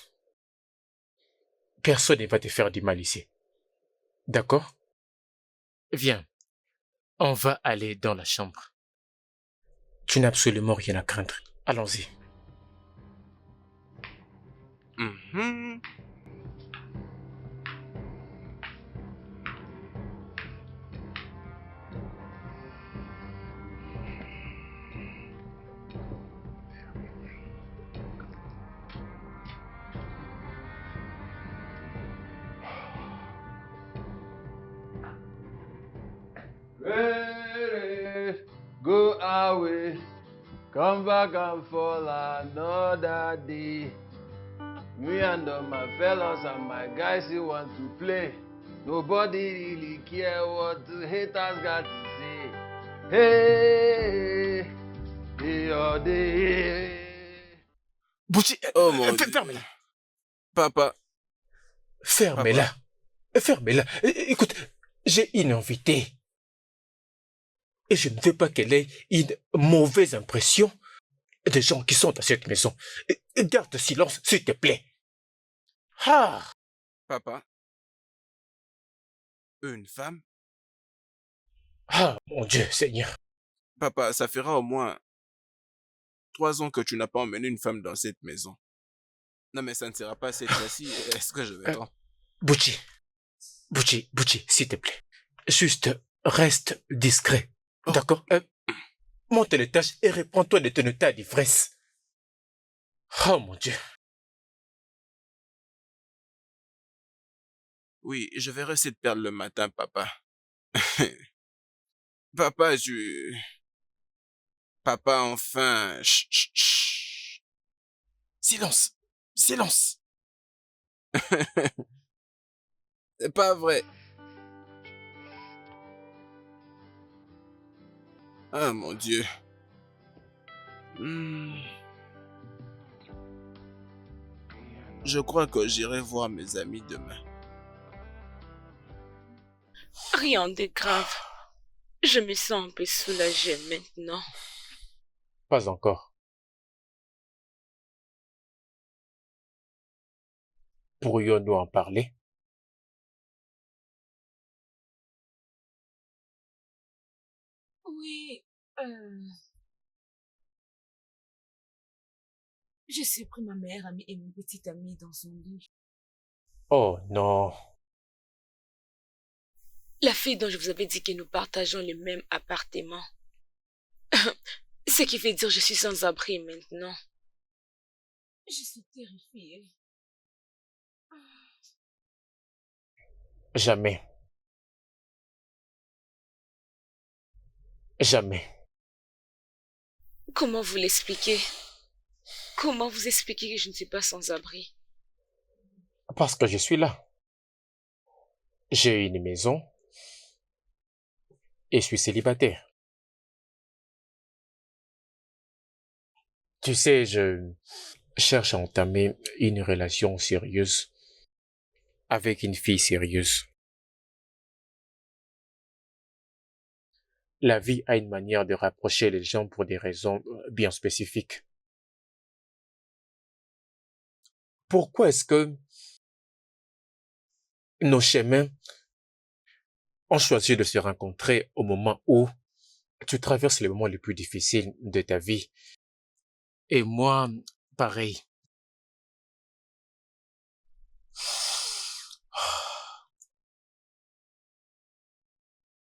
Personne ne va te faire du mal ici. D'accord? Viens. On va aller dans la chambre. Tu n'as absolument rien à craindre. Allons-y. Mhm. Go away, come back and fall another day. Me and all my fellows and my guys who want to play. Nobody really care what the haters got to say. Hey, hey, oh, day. Bouchi, Oh mon Dieu. ferme-la. Papa. Fermez-la. Fermez-la. Écoute, j'ai une invitée. Et je ne veux pas qu'elle ait une mauvaise impression des gens qui sont dans cette maison. Garde silence, s'il te plaît. Ah! Papa. Une femme? Ah, mon Dieu, Seigneur. Papa, ça fera au moins 3 ans que tu n'as pas emmené une femme dans cette maison. Non, mais ça ne sera pas cette fois-ci. Est-ce que je vais prendre? Bouchi, s'il te plaît. Juste, reste discret. Oh. D'accord? Monte les tâches et réponds-toi de ton état d'ivresse. Oh, mon Dieu. Oui, je verrai cette perle le matin, papa. Papa, Papa, enfin. Chut, chut, chut. Silence. Silence. C'est pas vrai. Ah, mon Dieu. Je crois que j'irai voir mes amis demain. Rien de grave. Je me sens un peu soulagée maintenant. Pas encore. Pourrions-nous en parler? Oui, je suis pris ma meilleure amie et mon petit ami dans son lit. Oh non. La fille dont je vous avais dit que nous partageons le même appartement. Ce qui veut dire que je suis sans abri maintenant. Je suis terrifiée. Jamais. Jamais. Comment vous l'expliquez? Comment vous expliquez que je ne suis pas sans abri? Parce que je suis là. J'ai une maison et je suis célibataire. Tu sais, je cherche à entamer une relation sérieuse avec une fille sérieuse. La vie a une manière de rapprocher les gens pour des raisons bien spécifiques. Pourquoi est-ce que nos chemins ont choisi de se rencontrer au moment où tu traverses les moments les plus difficiles de ta vie? Et moi, pareil.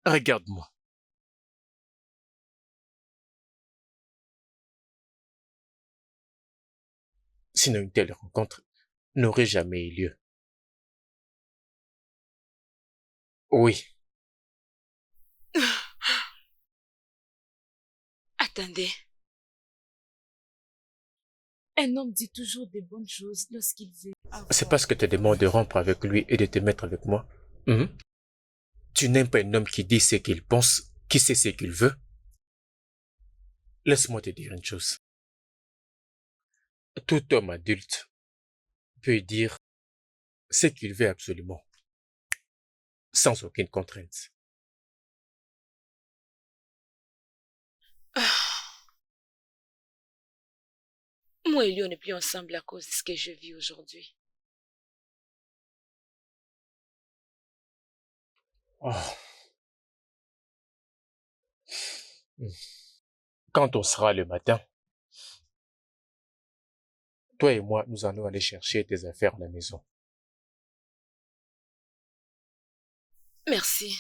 Regarde-moi. Sinon, une telle rencontre n'aurait jamais eu lieu. Oui, Attendez. Un homme dit toujours des bonnes choses lorsqu'il veut c'est parce que tu demandes de rompre avec lui et de te mettre avec moi. Mhm. Tu n'aimes pas un homme qui dit ce qu'il pense, qui sait ce qu'il veut. Laisse-moi te dire une chose. Tout homme adulte peut dire ce qu'il veut absolument, sans aucune contrainte. Moi et lui, on n'est plus ensemble à cause de ce que je vis aujourd'hui. Oh. Quand on sera le matin, toi et moi, nous allons aller chercher tes affaires à la maison. Merci.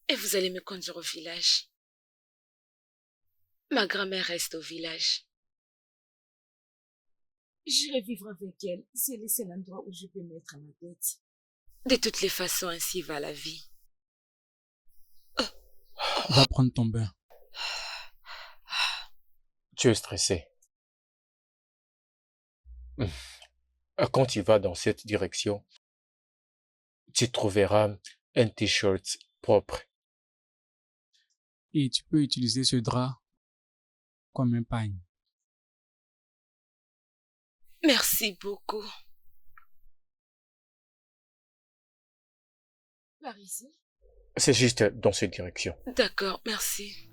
Et vous allez me conduire au village. Ma grand-mère reste au village. J'irai vivre avec elle si elle est seul endroit où je peux mettre ma tête. De toutes les façons, ainsi va la vie. Va prendre ton bain. Tu es stressé. Quand tu vas dans cette direction, tu trouveras un t-shirt propre. Et tu peux utiliser ce drap comme un pagne. Merci beaucoup. Par ici? C'est juste dans cette direction. D'accord, merci.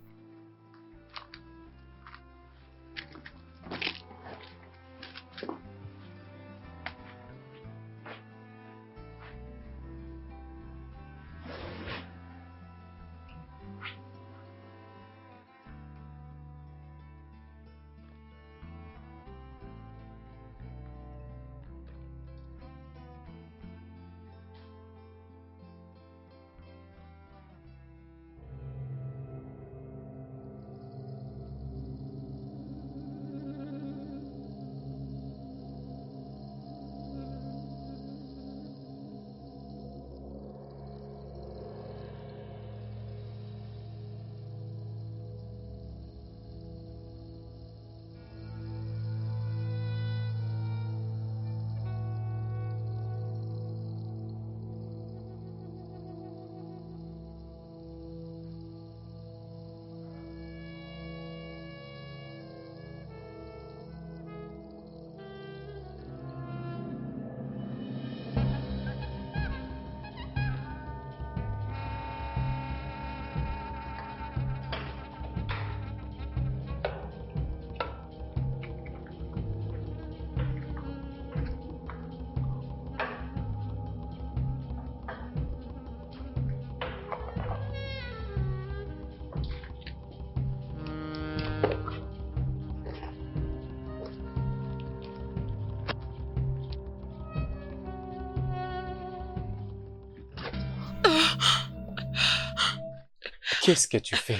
Qu'est-ce que tu fais?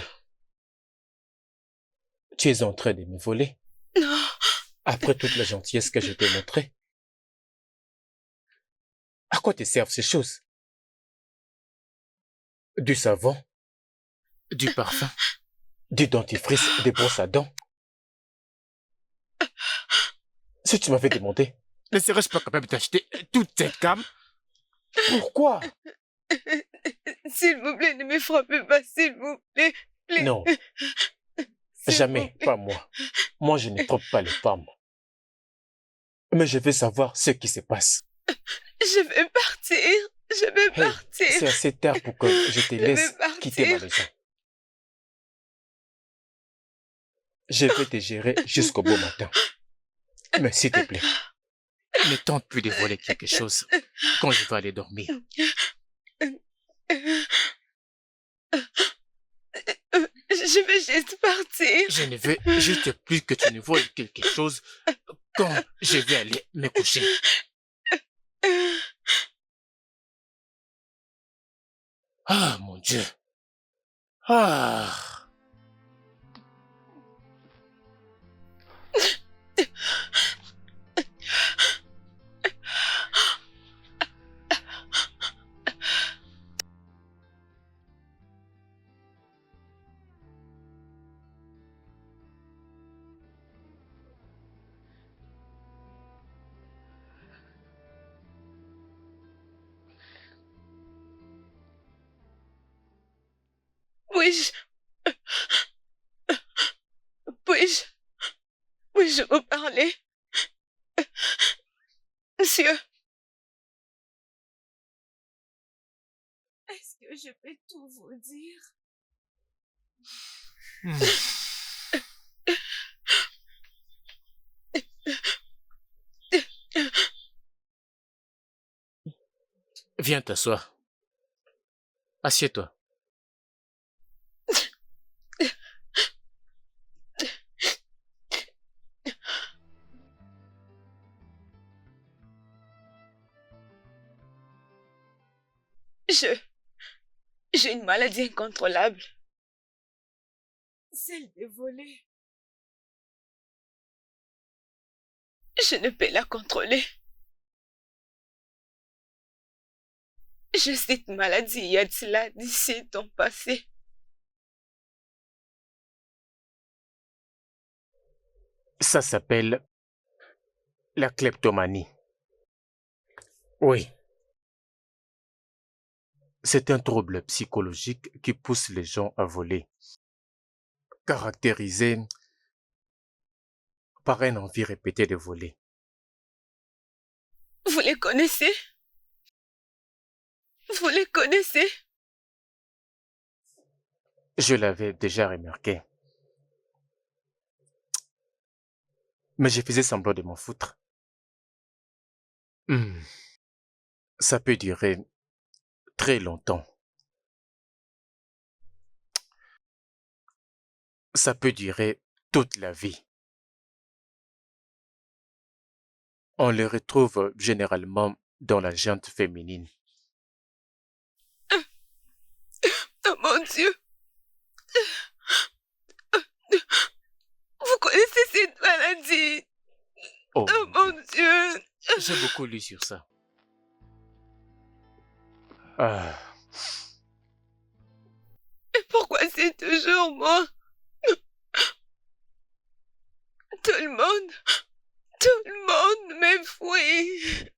Tu es en train de me voler? Non. Après toute la gentillesse que je t'ai montrée? À quoi te servent ces choses? Du savon? Du parfum? Du dentifrice? Des brosses à dents? Si tu m'avais demandé, Ne serais-je pas capable d'acheter toute cette gamme? pourquoi? S'il vous plaît, ne me frappez pas, s'il vous plaît. Non, S'il jamais, vous plaît. pas moi. Moi, je ne frappe pas les femmes. Mais je veux savoir ce qui se passe. Je vais partir. Je vais Hey, partir. c'est assez tard pour que je te Je vais laisse partir. quitter ma maison. Je vais te gérer jusqu'au beau matin. Mais s'il te plaît, Ne tente plus de voler quelque chose quand je vais aller dormir. Je vais juste partir. Je ne veux juste plus que tu ne voles quelque chose quand je vais aller me coucher. Ah, mon Dieu. Ah. Puis-je... Puis-je... Puis-je vous parler? Monsieur, Est-ce que je peux tout vous dire? Viens t'asseoir. Assieds-toi. j'ai une maladie incontrôlable. Celle de voler. Je ne peux la contrôler. J'ai cette maladie il y a de cela 17 ans passés. Ça s'appelle la kleptomanie. Oui. C'est un trouble psychologique qui pousse les gens à voler, caractérisé par une envie répétée de voler. Vous les connaissez? Vous les connaissez? Je l'avais déjà remarqué. Mais je faisais semblant de m'en foutre. Ça peut durer très longtemps. Ça peut durer toute la vie. On les retrouve généralement dans la gente féminine. Oh mon Dieu! Vous connaissez cette maladie? Oh mon Dieu! J'ai beaucoup lu sur ça. Ah, Et pourquoi c'est toujours moi? Tout le monde m'effouille.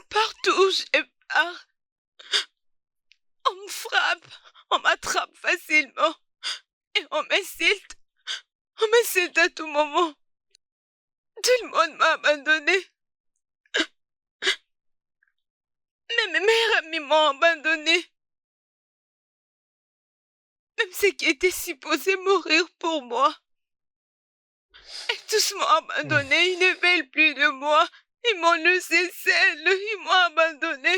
Partout où je pars, on me frappe, on m'attrape facilement et on m'insulte. On m'insulte à tout moment. Tout le monde m'a abandonné. Même mes meilleurs amis m'ont abandonné. Même ceux qui étaient supposés mourir pour moi. Et tous m'ont abandonné, ils ne veulent plus de moi. Ils m'ont laissé seule, ils m'ont abandonné.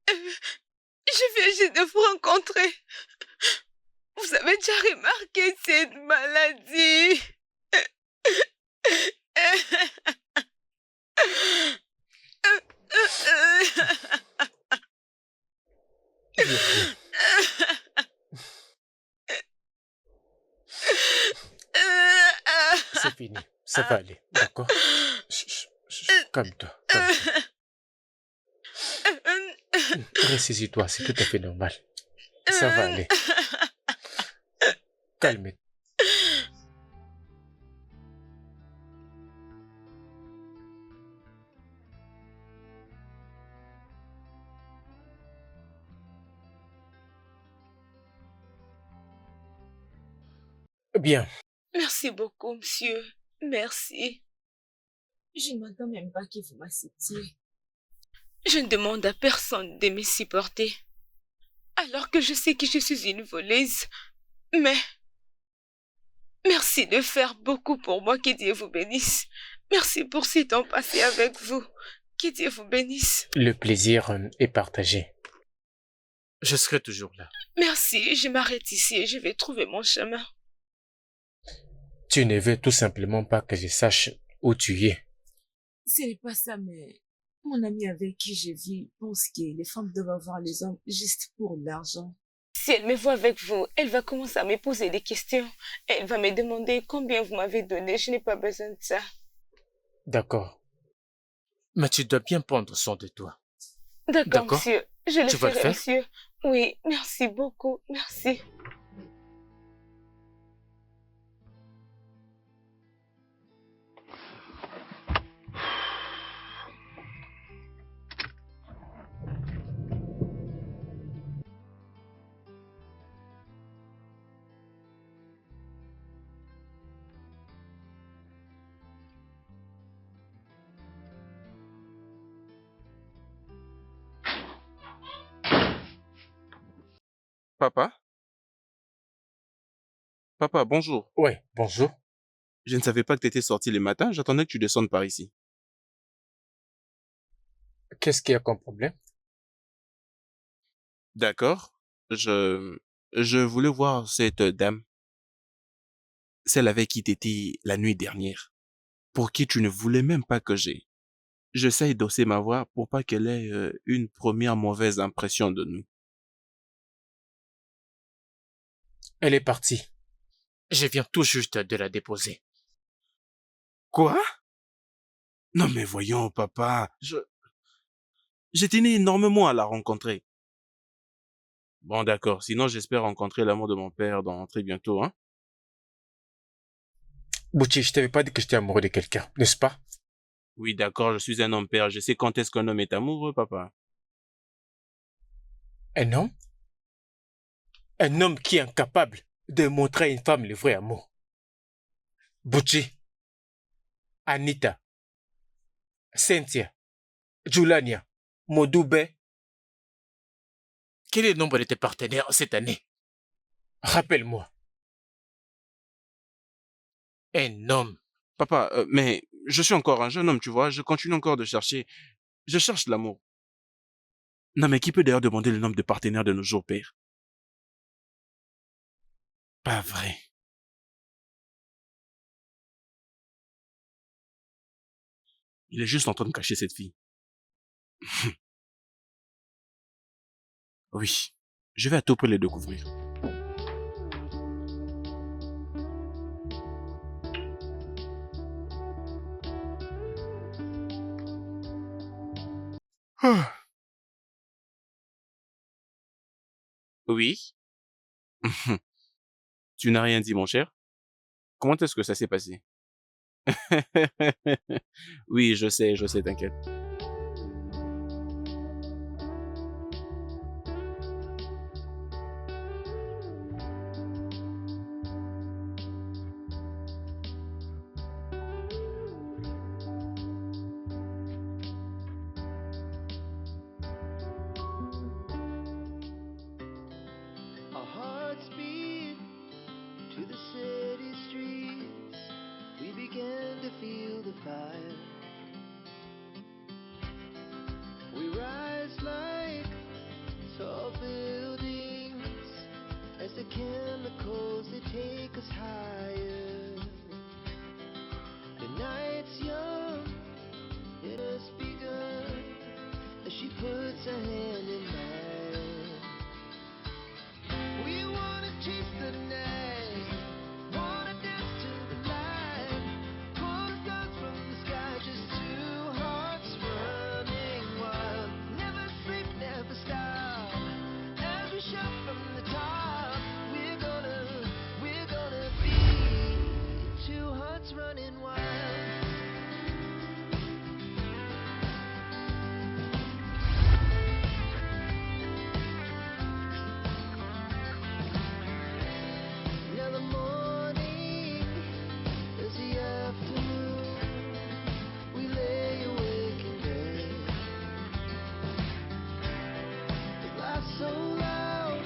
Je viens juste de vous rencontrer. Vous avez déjà remarqué cette maladie? c'est fini. Ça va aller, d'accord? Calme-toi, calme-toi. Ressaisis-toi, c'est tout à fait normal. Ça va aller. Calme-toi. Bien. Merci beaucoup, monsieur. Merci. Je ne m'attends même pas que vous m'acceptiez. Je ne demande à personne de me supporter. Alors que je sais que je suis une voleuse. Mais... merci de faire beaucoup pour moi. Que Dieu vous bénisse. Merci pour ce temps passé avec vous. Que Dieu vous bénisse. Le plaisir est partagé. Je serai toujours là. Merci, je m'arrête ici et je vais trouver mon chemin. Tu ne veux tout simplement pas que je sache où tu es. Ce n'est pas ça, mais mon ami avec qui je vis pense que les femmes doivent avoir les hommes juste pour l'argent. Si elle me voit avec vous, elle va commencer à me poser des questions. Elle va me demander combien vous m'avez donné. Je n'ai pas besoin de ça. D'accord. Mais tu dois bien prendre soin de toi. D'accord, monsieur. Je le Tu vas le ferai, faire? monsieur. Oui, merci beaucoup. Merci. Papa? Papa, bonjour. Ouais, bonjour. Je ne savais pas que tu étais sorti les matins, j'attendais que tu descendes par ici. Qu'est-ce qu'il y a comme problème? D'accord. Je... Je voulais voir cette dame, celle avec qui t'étais la nuit dernière, pour qui tu ne voulais même pas que j'aie. J'essaye d'osser ma voix pour pas qu'elle ait une première mauvaise impression de nous. Elle est partie. Je viens tout juste de la déposer. Quoi? Non mais voyons, papa, je tenais énormément à la rencontrer. Bon d'accord, sinon j'espère rencontrer l'amour de mon père dans très bientôt, hein? Bouchi, je t'avais pas dit que j'étais amoureux de quelqu'un, n'est-ce pas? Oui d'accord, je suis un homme père, je sais quand est-ce qu'un homme est amoureux, papa. Un homme? Un homme qui est incapable de montrer à une femme le vrai amour. Bouchi, Anita, Cynthia, Julania, Modoube. Quel est le nombre de tes partenaires cette année? Rappelle-moi. Un homme. Papa, mais je suis encore un jeune homme, tu vois, je continue encore de chercher. Je cherche l'amour. Non mais qui peut d'ailleurs demander le nombre de partenaires de nos jours, père? Pas vrai. Il est juste en train de cacher cette fille. Oui, je vais à tout prix les découvrir. Ah. Oui? Tu n'as rien dit, mon cher? Comment est-ce que ça s'est passé? Oui, je sais, t'inquiète. Our hearts beat to the city streets. We began to feel the fire. We rise like tall buildings as the chemicals they take us higher. The night's young, it has begun as she puts her hand in mine. We wanna chase the night, wanna dance to the light, pull the stars from the sky, just two hearts running wild. Never sleep, never stop, as we shout from the top. We're gonna be two hearts running wild. Now the morning is the afternoon. We lay awake in bed. The laughs so loud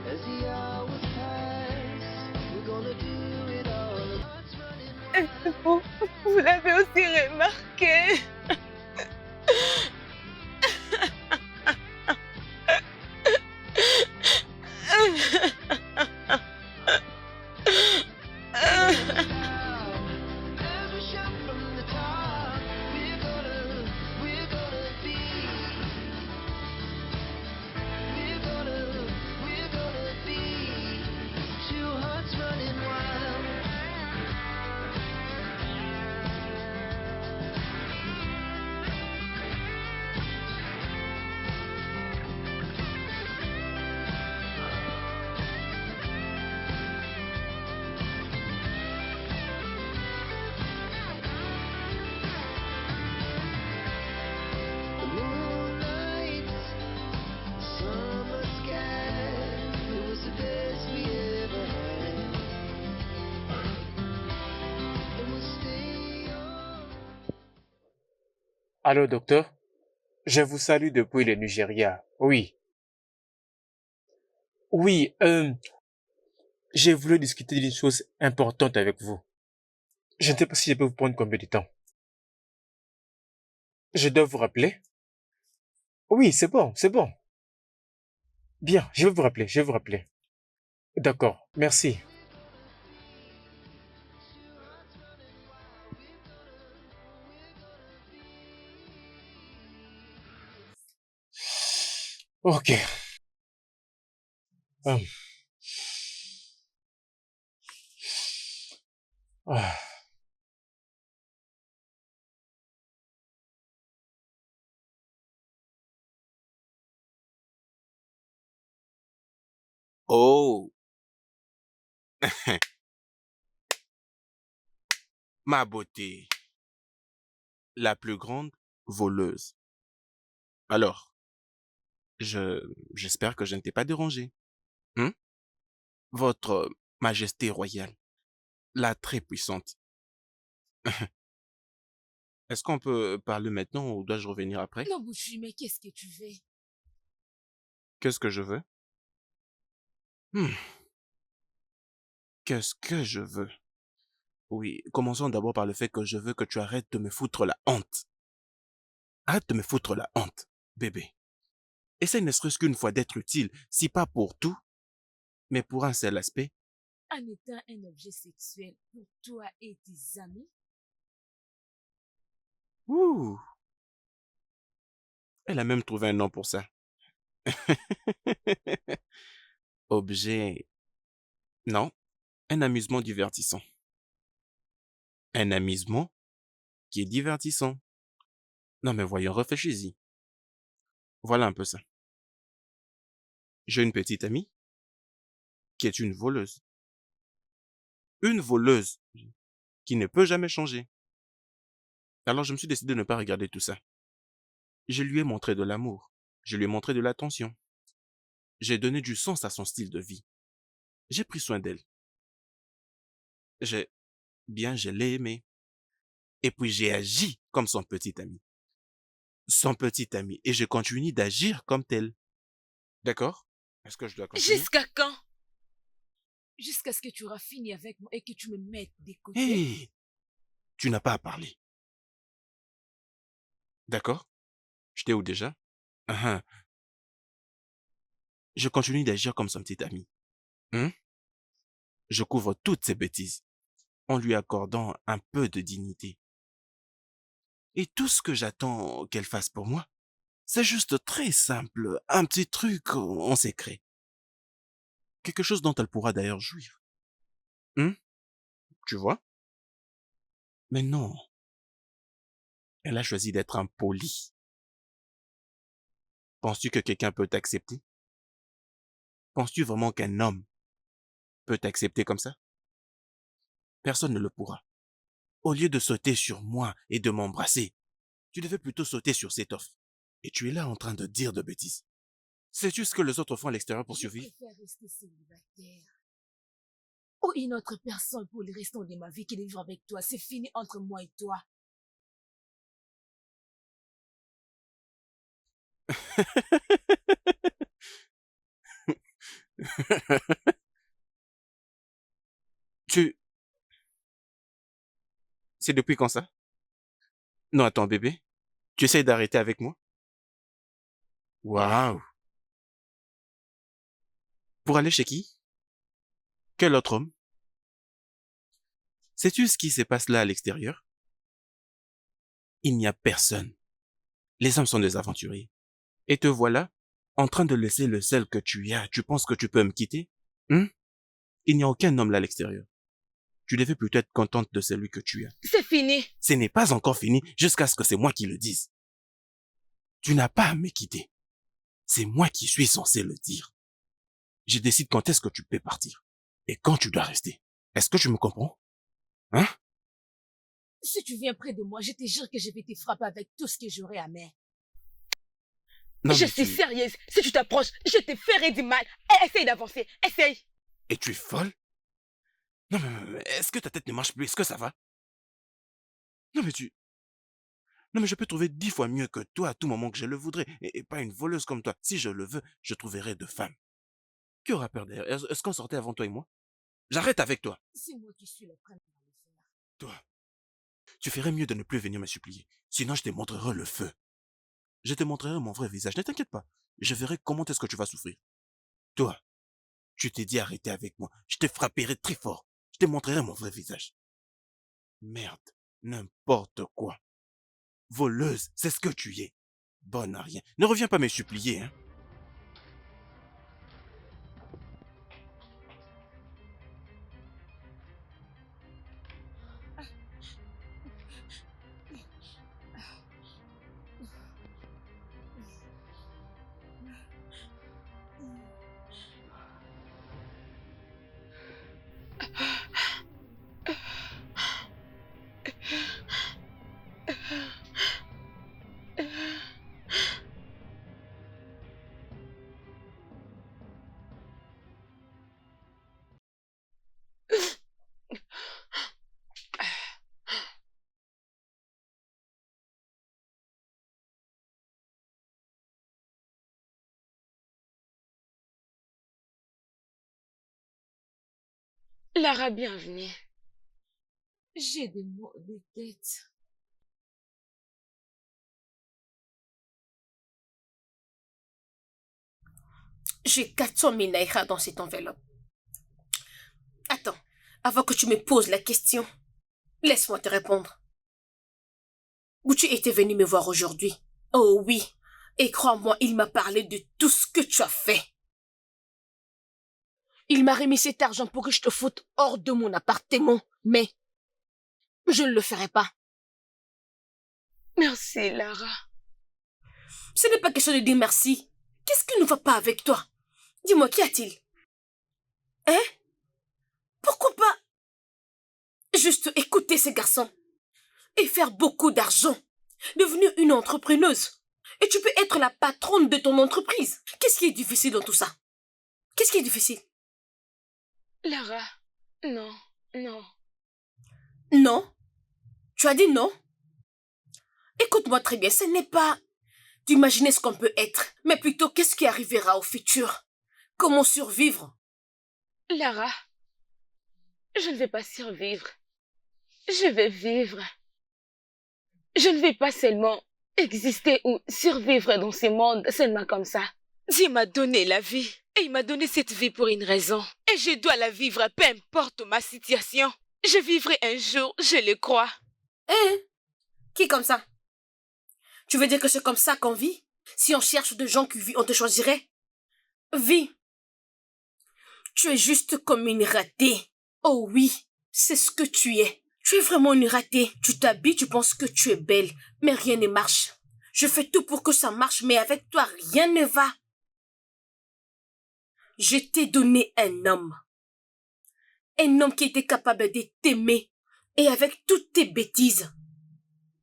as the hours pass. We're gonna do it all. Hearts running Vous l'avez aussi remarqué. as we shout from the top. We're gonna be. We're gonna be two hearts running wild. The moonlight, summer sky, it was the best we ever had. And we'll stay on. Allô, docteur? Je vous salue depuis le Nigeria. Oui. Oui, j'ai voulu discuter d'une chose importante avec vous. Je ne sais pas si je peux vous prendre combien de temps. Je dois vous rappeler? Oui, c'est bon, c'est bon. Bien, je vais vous rappeler, je vais vous rappeler. D'accord, merci. Ok. Hum. Ah. Oh, ma beauté, la plus grande voleuse. Alors, j'espère que je ne t'ai pas dérangé. Hein? Votre Majesté royale, la très puissante. Est-ce qu'on peut parler maintenant ou dois-je revenir après? Non, Bouchu, mais qu'est-ce que tu veux? Qu'est-ce que je veux? Hmm, Qu'est-ce que je veux? Oui, commençons d'abord par le fait que je veux que tu arrêtes de me foutre la honte. Arrête de me foutre la honte, bébé. Essaye ne serait-ce qu'une fois d'être utile, si pas pour tout, mais pour un seul aspect. En étant un objet sexuel pour toi et tes amis? Ouh, elle a même trouvé un nom pour ça. Objet. Non, un amusement divertissant. Un amusement qui est divertissant. Non mais voyons, réfléchis-y. Voilà un peu ça. J'ai une petite amie qui est une voleuse. Une voleuse qui ne peut jamais changer. Alors je me suis décidé de ne pas regarder tout ça. Je lui ai montré de l'amour. Je lui ai montré de l'attention. J'ai donné du sens à son style de vie. J'ai pris soin d'elle. Je l'ai aimée. Et puis j'ai agi comme son petit ami. Son petit ami. Et je continue d'agir comme tel. D'accord? Est-ce que je dois continuer? Jusqu'à quand? Jusqu'à ce que tu auras fini avec moi et que tu me mettes des côtés. Hé! Tu n'as pas à parler. D'accord? J'étais où déjà? Ah, ah. Je continue d'agir comme son petit ami. Hein? Je couvre toutes ces bêtises en lui accordant un peu de dignité. Et tout ce que j'attends qu'elle fasse pour moi, c'est juste très simple, un petit truc en secret. Quelque chose dont elle pourra d'ailleurs jouir. Hein? Tu vois? Mais non, elle a choisi d'être impolie. Penses-tu que quelqu'un peut t'accepter? Penses-tu vraiment qu'un homme peut t'accepter comme ça? Personne ne le pourra. Au lieu de sauter sur moi et de m'embrasser, tu devais plutôt sauter sur cette offre. Et tu es là en train de dire de bêtises. Sais-tu ce que les autres font à l'extérieur pour survivre? Je préfère rester célibataire. Ou une autre personne pour le restant de ma vie qui vivre avec toi. C'est fini entre moi et toi. Tu... C'est depuis quand ça? Non, attends, bébé. Tu essayes d'arrêter avec moi? Waouh! Pour aller chez qui? Quel autre homme? Sais-tu ce qui se passe là à l'extérieur? Il n'y a personne. Les hommes sont des aventuriers. Et te voilà, en train de laisser le sel que tu as. Tu penses que tu peux me quitter? Il n'y a aucun homme là à l'extérieur. Tu devais plutôt être contente de celui que tu as. C'est fini. Ce n'est pas encore fini jusqu'à ce que c'est moi qui le dise. Tu n'as pas à me quitter. C'est moi qui suis censé le dire. Je décide quand est-ce que tu peux partir. Et quand tu dois rester. Est-ce que tu me comprends? Hein? Si tu viens près de moi, je te jure que je vais te frapper avec tout ce que j'aurai à main. Non, Je mais suis sérieuse. Si tu t'approches, je te ferai du mal. Essaye d'avancer. Essaye. Et tu es folle? Non, mais est-ce que ta tête ne marche plus? Est-ce que ça va? Non, mais Non, mais je peux trouver 10 fois mieux que toi à tout moment que je le voudrais. Et pas une voleuse comme toi. Si je le veux, je trouverai de femmes. Qui aura peur d'ailleurs? Est-ce qu'on sortait avant toi et moi? J'arrête avec toi. C'est moi qui suis la première à le faire. Toi, tu ferais mieux de ne plus venir me supplier. Sinon, je te montrerai le feu. Je te montrerai mon vrai visage. Ne t'inquiète pas. Je verrai comment est-ce que tu vas souffrir. Toi, tu t'es dit arrêter avec moi. Je te frapperai très fort. Je te montrerai mon vrai visage. Merde. N'importe quoi. Voleuse, c'est ce que tu es. Bonne à rien. Ne reviens pas me supplier, hein. Lara, bienvenue. J'ai des maux de tête. J'ai 400 000 naira dans cette enveloppe. Attends, avant que tu me poses la question, laisse-moi te répondre. Où tu étais venu me voir aujourd'hui? Oh oui, et crois-moi, il m'a parlé de tout ce que tu as fait. Il m'a remis cet argent pour que je te foute hors de mon appartement, mais je ne le ferai pas. Merci, Lara. Ce n'est pas question de dire merci. Qu'est-ce qui ne va pas avec toi? Dis-moi, qu'y a-t-il? Hein? Pourquoi pas juste écouter ces garçons et faire beaucoup d'argent, devenir une entrepreneuse? Et tu peux être la patronne de ton entreprise. Qu'est-ce qui est difficile dans tout ça? Qu'est-ce qui est difficile? Lara, non, non. Non? Tu as dit non? Écoute-moi très bien, ce n'est pas d'imaginer ce qu'on peut être, mais plutôt qu'est-ce qui arrivera au futur. Comment survivre? Lara, je ne vais pas survivre. Je vais vivre. Je ne vais pas seulement exister ou survivre dans ce monde seulement comme ça. Dieu m'a donné la vie et il m'a donné cette vie pour une raison. Et je dois la vivre, peu importe ma situation. Je vivrai un jour, je le crois. Hein? Qui comme ça? Tu veux dire que c'est comme ça qu'on vit? Si on cherche de gens qui vivent, on te choisirait? Vis. Tu es juste comme une ratée. Oh oui, c'est ce que tu es. Tu es vraiment une ratée. Tu t'habilles, tu penses que tu es belle, mais rien ne marche. Je fais tout pour que ça marche, mais avec toi, rien ne va. Je t'ai donné un homme. Un homme qui était capable de t'aimer, et avec toutes tes bêtises.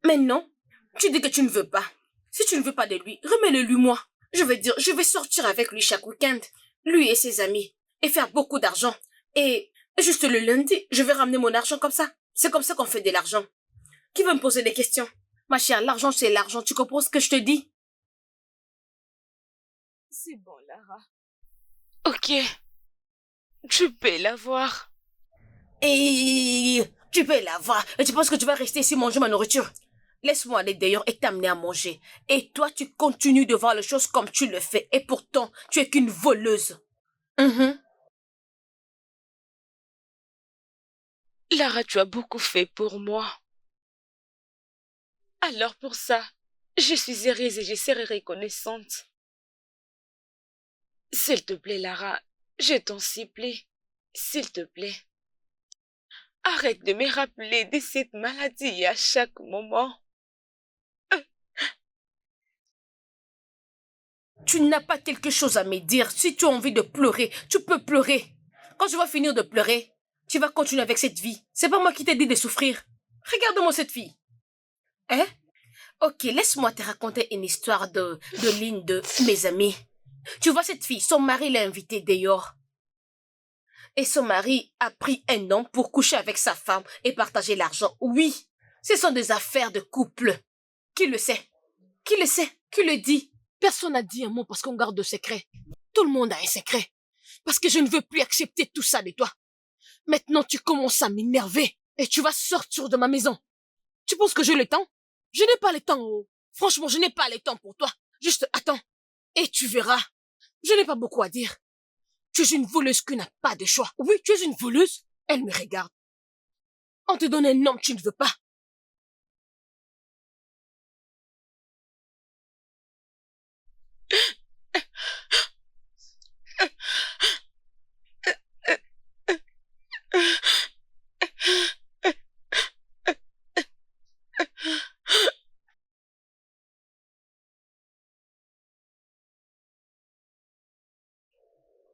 Mais non, tu dis que tu ne veux pas. Si tu ne veux pas de lui, remets-le-lui moi. Je veux dire, je vais sortir avec lui chaque week-end, lui et ses amis, et faire beaucoup d'argent. Et juste le lundi, je vais ramener mon argent comme ça. C'est comme ça qu'on fait de l'argent. Qui veut me poser des questions? Ma chère, l'argent c'est l'argent, tu comprends ce que je te dis? C'est bon, Lara. Ok, tu peux l'avoir. Et tu peux l'avoir. Et tu penses que tu vas rester ici manger ma nourriture? Laisse-moi aller d'ailleurs et t'amener à manger. Et toi, tu continues de voir les choses comme tu le fais. Et pourtant, tu es qu'une voleuse. Lara, tu as beaucoup fait pour moi. Alors pour ça, je suis heureuse et je serai reconnaissante. S'il te plaît, Lara, je t'en supplie. S'il te plaît. Arrête de me rappeler de cette maladie à chaque moment. Tu n'as pas quelque chose à me dire. Si tu as envie de pleurer, tu peux pleurer. Quand tu vas finir de pleurer, tu vas continuer avec cette vie. C'est pas moi qui t'ai dit de souffrir. Regarde-moi cette fille. Hein? Ok, laisse-moi te raconter une histoire de l'une de mes amies. Tu vois cette fille, son mari l'a invitée dehors. Et son mari a pris un homme pour coucher avec sa femme et partager l'argent. Oui, ce sont des affaires de couple. Qui le sait? Qui le sait? Qui le dit? Personne n'a dit un mot parce qu'on garde de secret. Tout le monde a un secret. Parce que je ne veux plus accepter tout ça de toi. Maintenant, tu commences à m'énerver et tu vas sortir de ma maison. Tu penses que j'ai le temps? Je n'ai pas le temps, oh. Franchement, je n'ai pas le temps pour toi. Juste attends et tu verras. Je n'ai pas beaucoup à dire. Tu es une voleuse qui n'a pas de choix. Oui, tu es une voleuse. Elle me regarde. On te donne un homme que tu ne veux pas.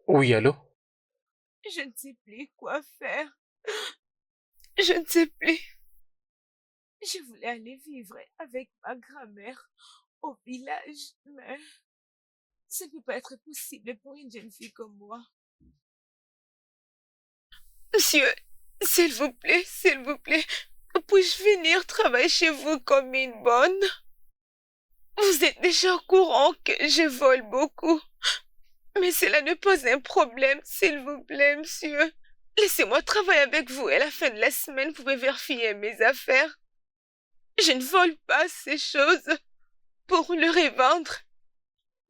Oui, allô? Je ne sais plus quoi faire. Je ne sais plus. Je voulais aller vivre avec ma grand-mère au village, mais ça ne peut pas être possible pour une jeune fille comme moi. Monsieur, s'il vous plaît, puis-je venir travailler chez vous comme une bonne? Vous êtes déjà au courant que je vole beaucoup. Mais cela ne pose un problème, s'il vous plaît, monsieur. Laissez-moi travailler avec vous et à la fin de la semaine, vous pouvez vérifier mes affaires. Je ne vole pas ces choses pour le revendre.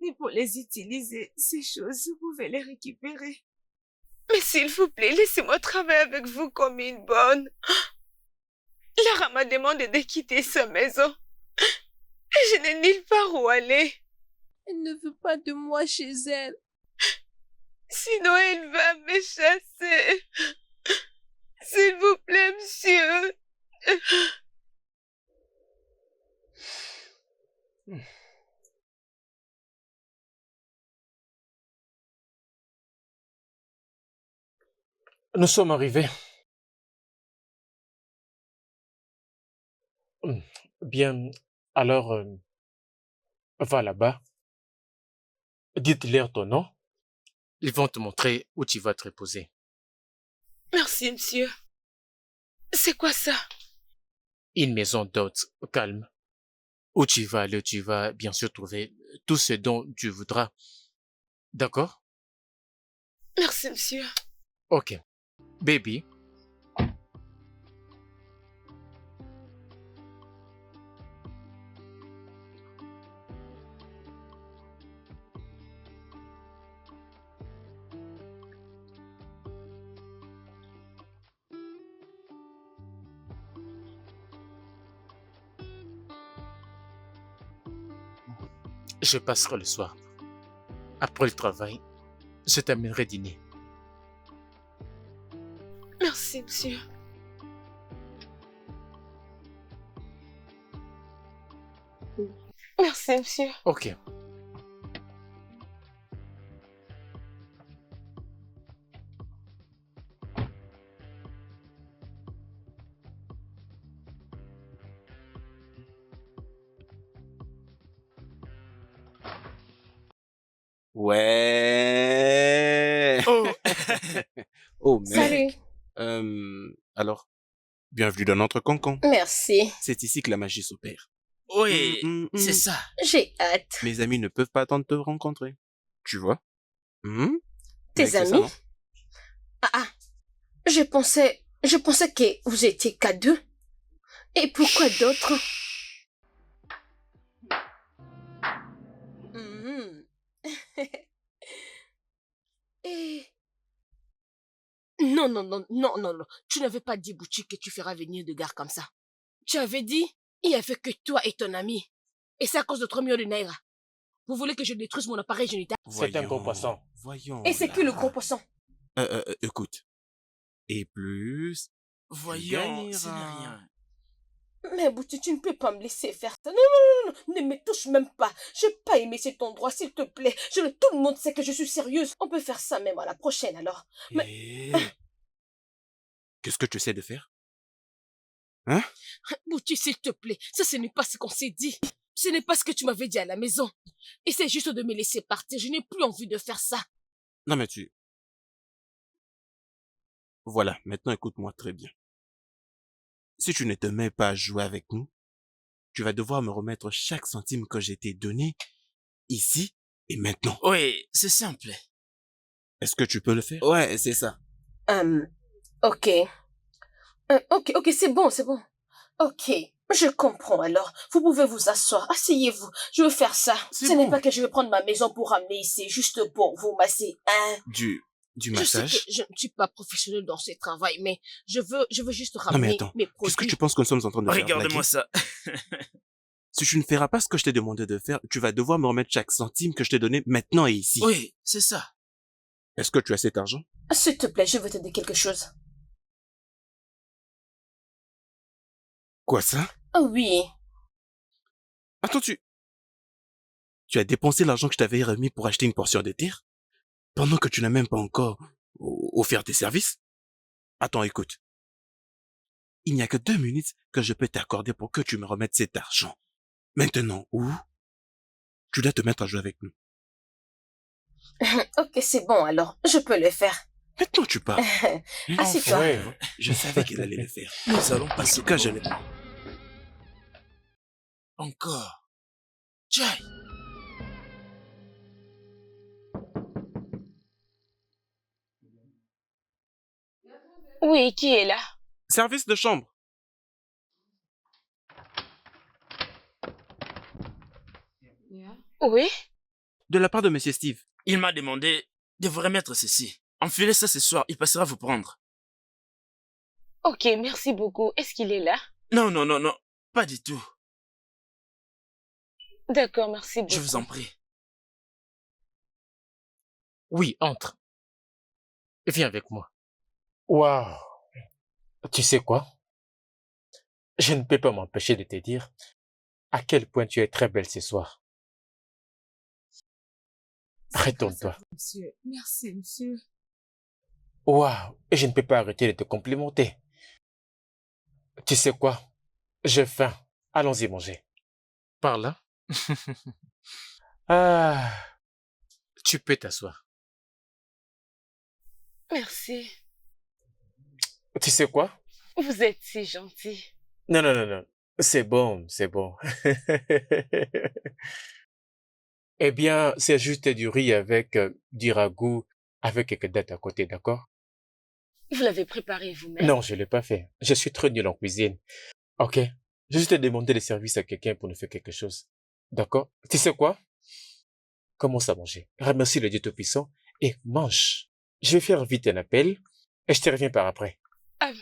Ni pour les utiliser, ces choses, vous pouvez les récupérer. Mais s'il vous plaît, laissez-moi travailler avec vous comme une bonne. Lara m'a demandé de quitter sa maison. Je n'ai nulle part où aller. Elle ne veut pas de moi chez elle. Sinon, elle va me chasser. S'il vous plaît, monsieur. Nous sommes arrivés. Bien, alors, va là-bas. Dites-leur ton nom. Ils vont te montrer où tu vas te reposer. Merci, monsieur. C'est quoi ça? Une maison d'hôtes calme. Où tu vas aller, tu vas bien sûr trouver tout ce dont tu voudras. D'accord? Merci, monsieur. Ok. Baby. Je passerai le soir. Après le travail, je t'amènerai dîner. Merci, monsieur. Merci, monsieur. Ok. Ouais. Oh, Oh, mec. Salut. Alors, bienvenue dans notre cancan. Merci. C'est ici que la magie s'opère. oui, c'est Mm. ça. J'ai hâte. Mes amis ne peuvent pas attendre de te rencontrer. Tu vois? Tes Mec, c'est ça, amis? non? Ah, je pensais que vous étiez qu'à deux. Et pourquoi d'autres? Mhm. Et... Non, non, non, non, non, non. Tu n'avais pas dit, Bouchi, que tu feras venir de gars comme ça. Tu avais dit, il n'y avait que toi et ton ami. Et c'est à cause de 3 millions de naira. Vous voulez que je détruise mon appareil génital? C'est un gros poisson. Voyons. Et c'est là. qui le gros poisson? Écoute. Et plus, Voyons, ce n'est gagneras. rien. Mais Bouti, tu ne peux pas me laisser faire ça. Non, non, non, non, ne me touche même pas. J'ai pas aimé cet endroit, s'il te plaît. Tout le monde sait que je suis sérieuse. On peut faire ça même à la prochaine, alors. Qu'est-ce que tu essaies de faire? Bouti, s'il te plaît, ça ce n'est pas ce qu'on s'est dit. Ce n'est pas ce que tu m'avais dit à la maison. Essaie juste de me laisser partir. Je n'ai plus envie de faire ça. Non, mais tu... Voilà, maintenant écoute-moi très bien. Si tu ne te mets pas à jouer avec nous, tu vas devoir me remettre chaque centime que j'ai t'ai donné, ici et maintenant. Oui, c'est simple. Est-ce que tu peux le faire? Ouais, c'est ça. Ok. Ok, c'est bon, c'est bon. Ok, je comprends alors. Vous pouvez vous asseoir. Asseyez-vous. Je vais faire ça. Ce n'est pas que je vais prendre ma maison pour ramener ici, juste pour vous masser. Hein? Du Je sais massage? que je ne suis pas professionnelle dans ce travail, mais je veux juste Non mais ramener attends, mes produits. qu'est-ce que tu penses que nous sommes en train de faire? Regarde-moi ça. Si tu ne feras pas ce que je t'ai demandé de faire, tu vas devoir me remettre chaque centime que je t'ai donné maintenant et ici. Oui, c'est ça. Est-ce que tu as cet argent? S'il te plaît, je veux te dire quelque chose. Quoi ça? Oh oui. Attends, tu as dépensé l'argent que je t'avais remis pour acheter une portion de terre? Pendant que tu n'as même pas encore offert tes services? Attends, écoute. Il n'y a que 2 minutes que je peux t'accorder pour que tu me remettes cet argent. Maintenant, ou tu dois te mettre à jouer avec nous. Ok, c'est bon alors. Je peux le faire. Maintenant, tu parles. Assieds-toi. Ouais. Je savais qu'elle allait le faire. Nous allons En passer. tout cas, je l'ai. Encore. Jai. Oui, qui est là? Service de chambre. Oui? De la part de Monsieur Steve. Il m'a demandé de vous remettre ceci. Enfilez ça ce soir, il passera vous prendre. Ok, merci beaucoup. Est-ce qu'il est là? Non, non, non, non. Pas du tout. D'accord, merci beaucoup. Je vous en prie. Oui, entre. Viens avec moi. Waouh. Tu sais quoi? Je ne peux pas m'empêcher de te dire à quel point tu es très belle ce soir. Retourne-toi. Monsieur, merci, monsieur. Waouh. Et je ne peux pas arrêter de te complimenter. Tu sais quoi? J'ai faim. Allons-y manger. Par là. Ah. Tu peux t'asseoir. Merci. Tu sais quoi? Vous êtes si gentil. Non, non, non, non. C'est bon, c'est bon. Eh bien, c'est juste du riz avec du ragoût, avec quelques dattes à côté, d'accord? Vous l'avez préparé vous-même? Non, je l'ai pas fait. Je suis trop nul en cuisine. Ok? J'ai juste demandé le service à quelqu'un pour nous faire quelque chose. D'accord? Tu sais quoi? Commence à manger. Remercie le Dieu Tout-Puissant et mange. Je vais faire vite un appel et je te reviens par après. Ah.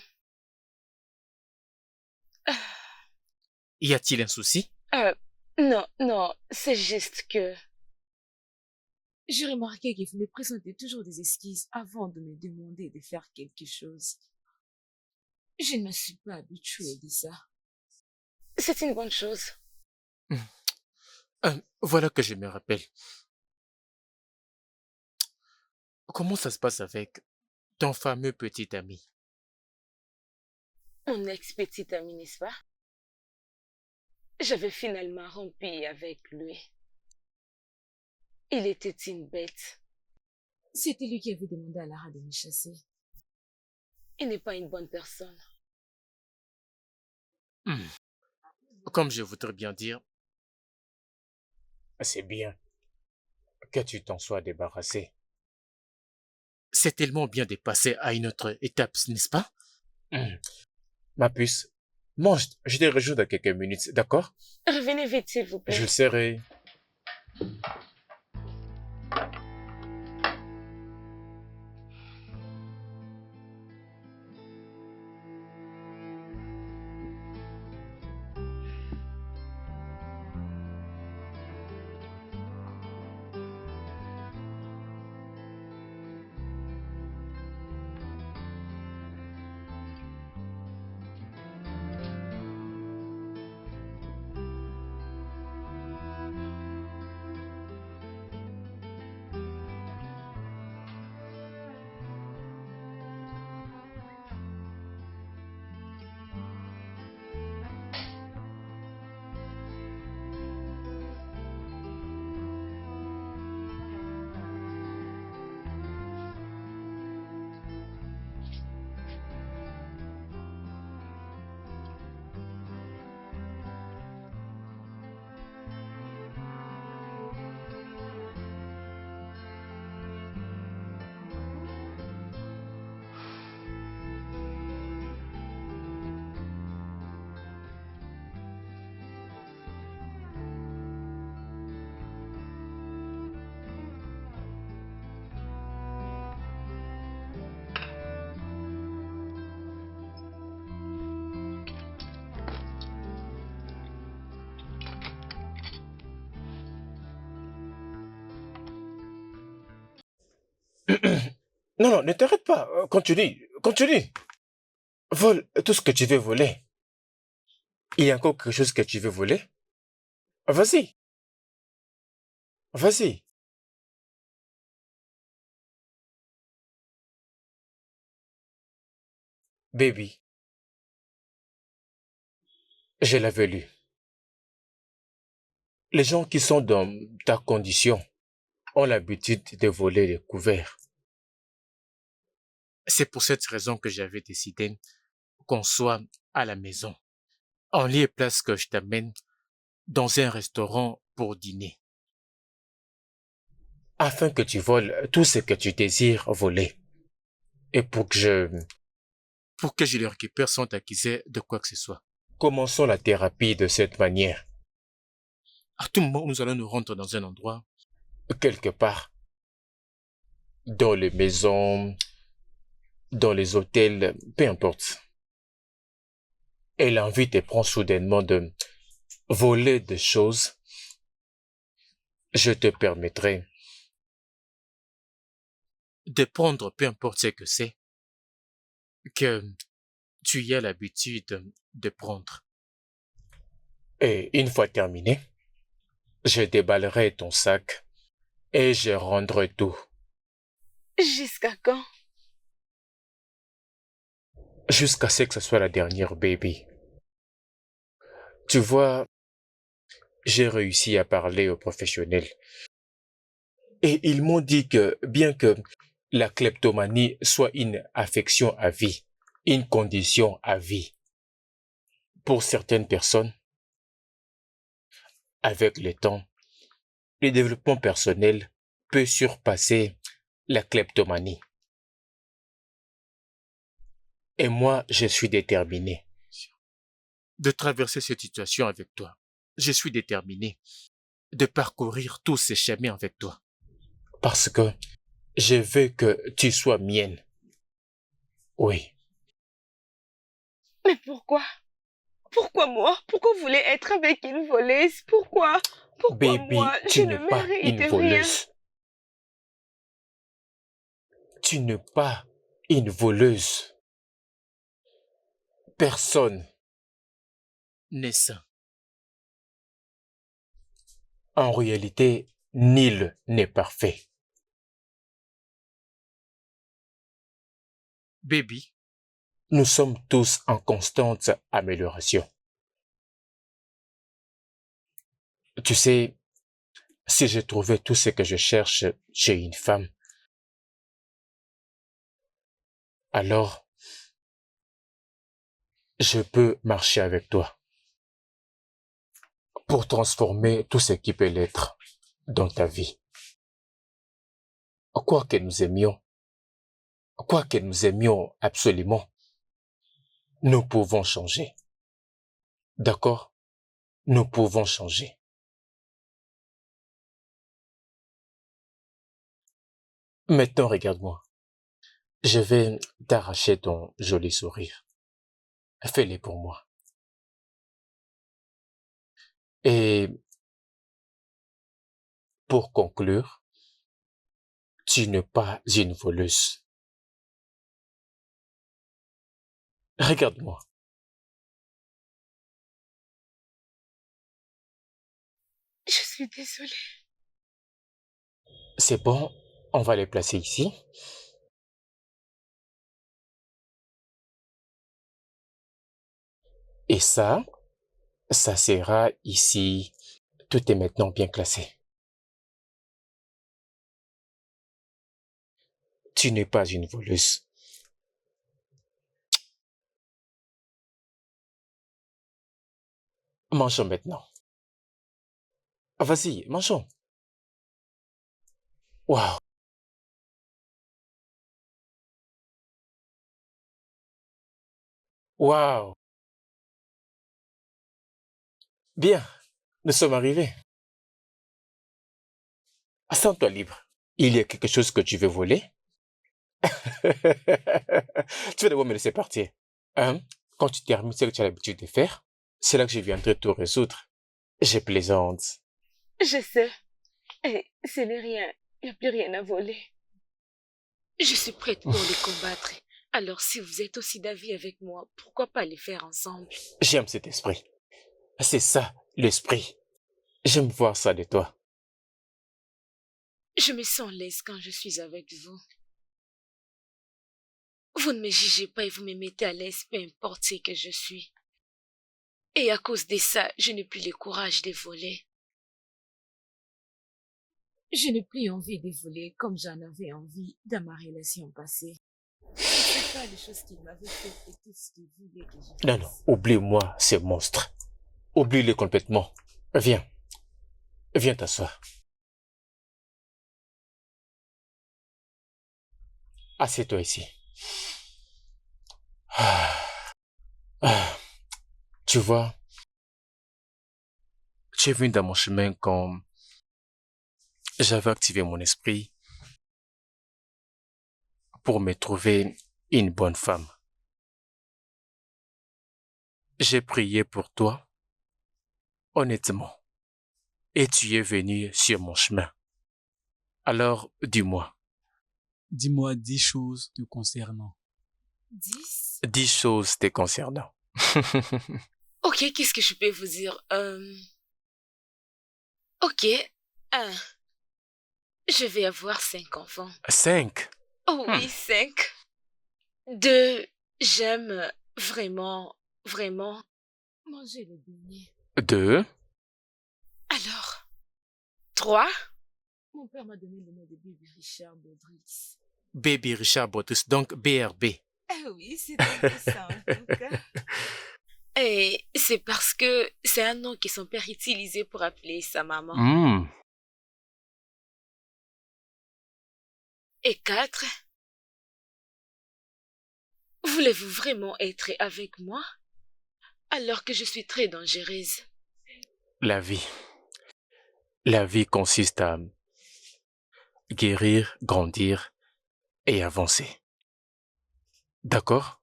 Y a-t-il un souci? Non, non, c'est juste que... J'ai remarqué que vous me présentez toujours des esquisses avant de me demander de faire quelque chose. Je ne me suis pas habituée de ça. C'est une bonne chose. Voilà que je me rappelle. Comment ça se passe avec ton fameux petit ami? Mon ex-petit ami, n'est-ce pas? J'avais finalement rompu avec lui. Il était une bête. C'était lui qui avait demandé à Lara de me chasser. Il n'est pas une bonne personne. Comme je voudrais bien dire, c'est bien que tu t'en sois débarrassé. C'est tellement bien de passer à une autre étape, n'est-ce pas? Ma puce, mange, je te rejoins dans quelques minutes, d'accord? Revenez vite, s'il vous plaît. Je le serai. Non, non, ne t'arrête pas. Continue, continue. Vole tout ce que tu veux voler. Il y a encore quelque chose que tu veux voler? Vas-y, vas-y. Baby, je l'avais lu. Les gens qui sont dans ta condition ont l'habitude de voler les couverts. C'est pour cette raison que j'avais décidé qu'on soit à la maison. En lieu et place que je t'amène dans un restaurant pour dîner. Afin que tu voles tout ce que tu désires voler. Et pour que je le récupère sans t'accuser de quoi que ce soit. Commençons la thérapie de cette manière. À tout moment, nous allons nous rendre dans un endroit, quelque part, dans les maisons, dans les hôtels, peu importe. Et l'envie te prend soudainement de voler des choses. Je te permettrai de prendre peu importe ce que c'est que tu y as l'habitude de prendre. Et une fois terminé, je déballerai ton sac et je rendrai tout. Jusqu'à quand? Jusqu'à ce que ce soit la dernière, baby. Tu vois, j'ai réussi à parler aux professionnels. Et ils m'ont dit que bien que la kleptomanie soit une affection à vie, une condition à vie, pour certaines personnes, avec le temps, le développement personnel peut surpasser la kleptomanie. Et moi, je suis déterminé de traverser cette situation avec toi. Je suis déterminé de parcourir tous ces chemins avec toi. Parce que je veux que tu sois mienne. Oui. Mais pourquoi? Pourquoi moi? Pourquoi vous voulez être avec une voleuse? Pourquoi? Pourquoi Baby, moi? tu Je ne n'es pas mérite une rien. voleuse. Tu n'es pas une voleuse. Personne n'est sain. En réalité, nul n'est parfait. Baby, nous sommes tous en constante amélioration. Tu sais, si je trouvais tout ce que je cherche chez une femme, alors je peux marcher avec toi pour transformer tout ce qui peut l'être dans ta vie. Quoi que nous aimions absolument, nous pouvons changer. D'accord? Nous pouvons changer. Maintenant, regarde-moi. Je vais t'arracher ton joli sourire. Fais-le pour moi. Et pour conclure, tu n'es pas une voleuse. Regarde-moi. Je suis désolée. C'est bon, on va les placer ici. Et ça sera ici. Tout est maintenant bien classé. Tu n'es pas une voleuse. Mangeons maintenant. Vas-y, mangeons. Waouh. Waouh. Bien, nous sommes arrivés. Sens-toi libre. Il y a quelque chose que tu veux voler? Tu vas devoir me laisser partir. Hein? Quand tu termines ce que tu as l'habitude de faire, c'est là que je viendrai tout résoudre. Je plaisante. Je sais. Et ce n'est rien. Il n'y a plus rien à voler. Je suis prête pour les combattre. Alors si vous êtes aussi d'avis avec moi, pourquoi pas les faire ensemble? J'aime cet esprit. C'est ça, l'esprit. J'aime voir ça de toi. Je me sens l'aise quand je suis avec vous. Vous ne me jugez pas et vous me mettez à l'aise, peu importe ce que je suis. Et à cause de ça, je n'ai plus le courage de voler. Je n'ai plus envie de voler comme j'en avais envie dans ma relation passée. C'est pas les choses qu'il m'avait faites et tout ce qu'il voulait que je fasse. Non, non, oublie-moi ces monstres. Oublie-les complètement. Viens. Viens t'asseoir. Assieds-toi ici. Tu vois, tu es venu dans mon chemin quand j'avais activé mon esprit pour me trouver une bonne femme. J'ai prié pour toi, honnêtement, et tu es venu sur mon chemin. Alors, dis-moi. Dis-moi 10 choses te concernant. 10? 10 choses te concernant. Ok, qu'est-ce que je peux vous dire? Ok, 1. Je vais avoir 5 enfants. 5. Oh oui, 5. 2. J'aime vraiment manger le beignet. 2. Alors, 3. Mon père m'a donné le nom de Baby Richard Baudrix. Baby Richard Baudrix, donc BRB. Ah oui, c'est intéressant en tout cas. Et c'est parce que c'est un nom que son père utilisait pour appeler sa maman. Et 4. Voulez-vous vraiment être avec moi alors que je suis très dangereuse? La vie. La vie consiste à guérir, grandir et avancer. D'accord?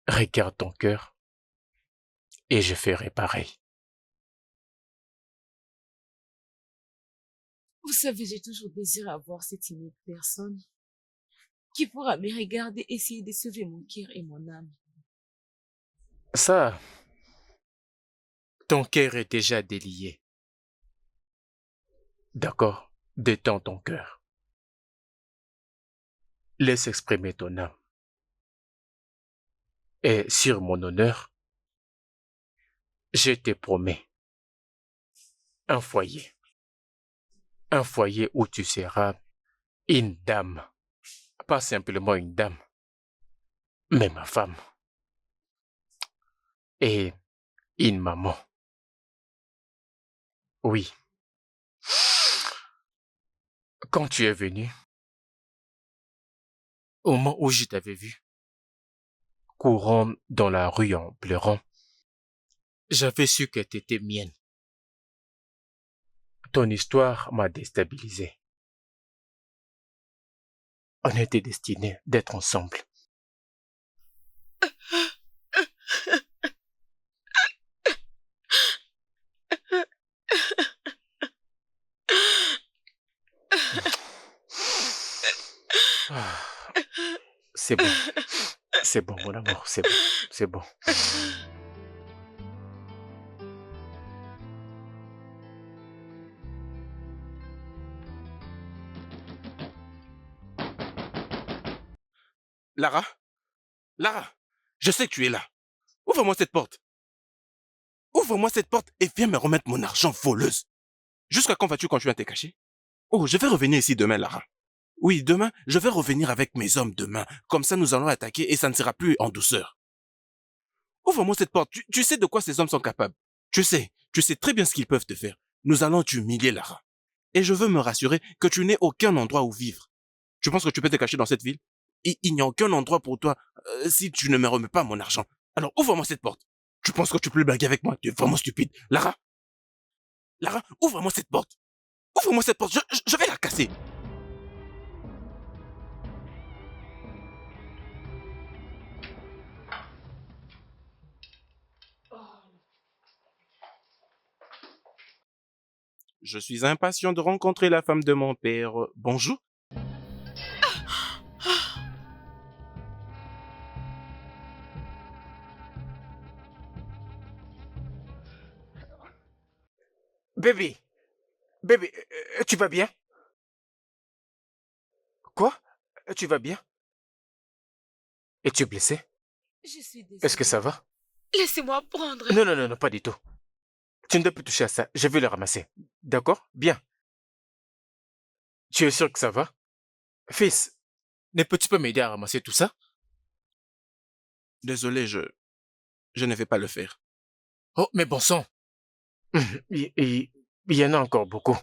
Regarde ton cœur et je ferai pareil. Vous savez, j'ai toujours désiré avoir cette unique personne qui pourra me regarder et essayer de sauver mon cœur et mon âme. Ça, ton cœur est déjà délié. D'accord? Détends ton cœur. Laisse exprimer ton âme. Et sur mon honneur, je te promets un foyer. Un foyer où tu seras une dame. Pas simplement une dame, mais ma femme. Et une maman. Oui. Quand tu es venu, au moment où je t'avais vu, courant dans la rue en pleurant, j'avais su que tu étais mienne. Ton histoire m'a déstabilisé. On était destinés d'être ensemble. C'est bon. C'est bon, mon amour, c'est bon. C'est bon. Lara? Lara, je sais que tu es là. Ouvre-moi cette porte. Ouvre-moi cette porte et viens me remettre mon argent, voleuse. Jusqu'à quand vas-tu continuer à te cacher? Oh, je vais revenir ici demain, Lara. Oui, demain, je vais revenir avec mes hommes demain. Comme ça, nous allons attaquer et ça ne sera plus en douceur. Ouvre-moi cette porte. Tu sais de quoi ces hommes sont capables. Tu sais très bien ce qu'ils peuvent te faire. Nous allons t'humilier, Lara. Et je veux me rassurer que tu n'aies aucun endroit où vivre. Tu penses que tu peux te cacher dans cette ville? Il n'y a aucun endroit pour toi si tu ne me remets pas mon argent. Alors ouvre-moi cette porte. Tu penses que tu peux blaguer avec moi? Tu es vraiment stupide. Lara? Lara, ouvre-moi cette porte. Ouvre-moi cette porte. Je vais la casser. Je suis impatient de rencontrer la femme de mon père. Bonjour. Baby, baby, tu vas bien? Quoi? Tu vas bien? Es-tu blessé? Je suis désolée. Est-ce que ça va? Laissez-moi prendre. Non, non, non, non, pas du tout. Tu ne dois plus toucher à ça. Je vais le ramasser. D'accord? Bien. Tu es sûr que ça va? Fils, ne peux-tu pas m'aider à ramasser tout ça? Désolé, je ne vais pas le faire. Oh, mais bon sang. Il y en a encore beaucoup.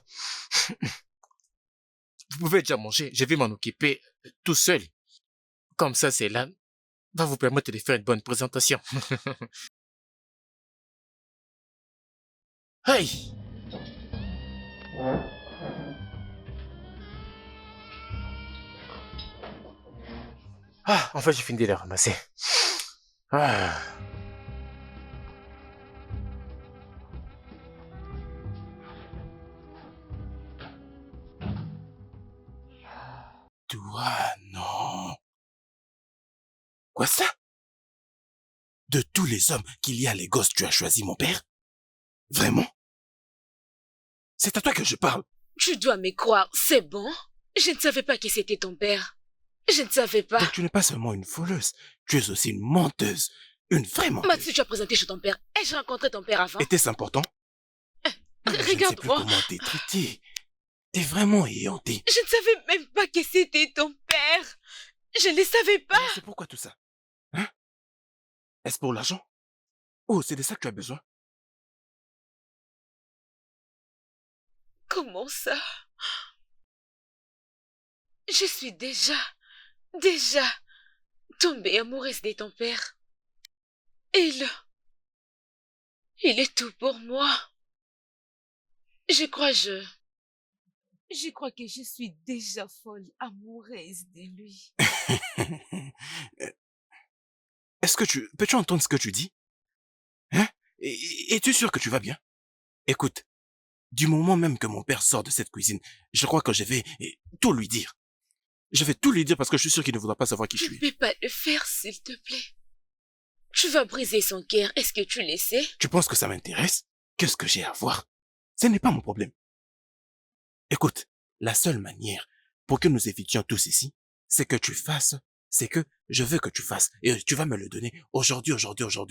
Vous pouvez déjà manger. Je vais m'en occuper tout seul. Comme ça, c'est là. Va vous permettre de faire une bonne présentation. Hey! Ah, enfin, j'ai fini de les ramasser. Ah. Toi, non. Quoi ça? De tous les hommes qu'il y a à Lagos, tu as choisi mon père? Vraiment? C'est à toi que je parle. Tu dois me croire, c'est bon? Je ne savais pas qui c'était ton père. Je ne savais pas. Donc tu n'es pas seulement une voleuse, tu es aussi une menteuse. Une vraie menteuse. Mathieu, tu as présenté chez ton père. Ai-je rencontré ton père avant? Était-ce important? Je ne sais plus Regarde-moi. comment t'es traité. T'es vraiment éhonté. Je ne savais même pas que c'était ton père. Je ne le savais pas. C'est pourquoi tout ça? Hein? Est-ce pour l'argent? Oh, c'est de ça que tu as besoin? Comment ça? Je suis déjà tombée amoureuse de ton père. Il est tout pour moi. Je crois que je suis déjà folle amoureuse de lui. Est-ce que peux-tu entendre ce que tu dis? Hein? Es-tu sûr que tu vas bien? Écoute, du moment même que mon père sort de cette cuisine, je crois que je vais tout lui dire. Je vais tout lui dire parce que je suis sûr qu'il ne voudra pas savoir qui je Tu suis. ne peux pas le faire, s'il te plaît. Tu vas briser son cœur, est-ce que tu le sais? Tu penses que ça m'intéresse? Qu'est-ce que j'ai à voir? Ce n'est pas mon problème. Écoute, la seule manière pour que nous évitions tous ici, c'est que tu fasses, c'est que je veux que tu fasses, et tu vas me le donner aujourd'hui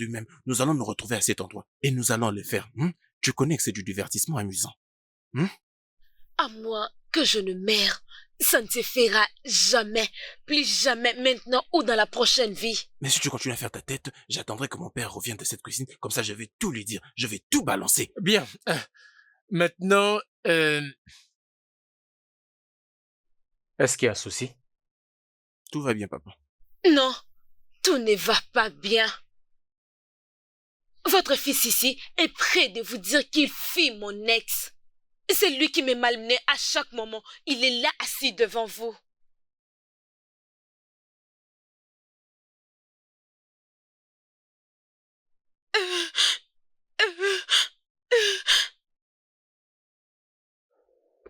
même. Nous allons nous retrouver à cet endroit, et nous allons le faire. Tu connais que c'est du divertissement amusant. À moins que je ne meure, ça ne se fera jamais, plus jamais maintenant ou dans la prochaine vie. Mais si tu continues à faire ta tête, j'attendrai que mon père revienne de cette cuisine, comme ça je vais tout lui dire, je vais tout balancer. Bien. Maintenant, est-ce qu'il y a un souci? Tout va bien, papa. Non, tout ne va pas bien. Votre fils ici est prêt de vous dire qu'il fuit mon ex. C'est lui qui me malmenait à chaque moment. Il est là assis devant vous.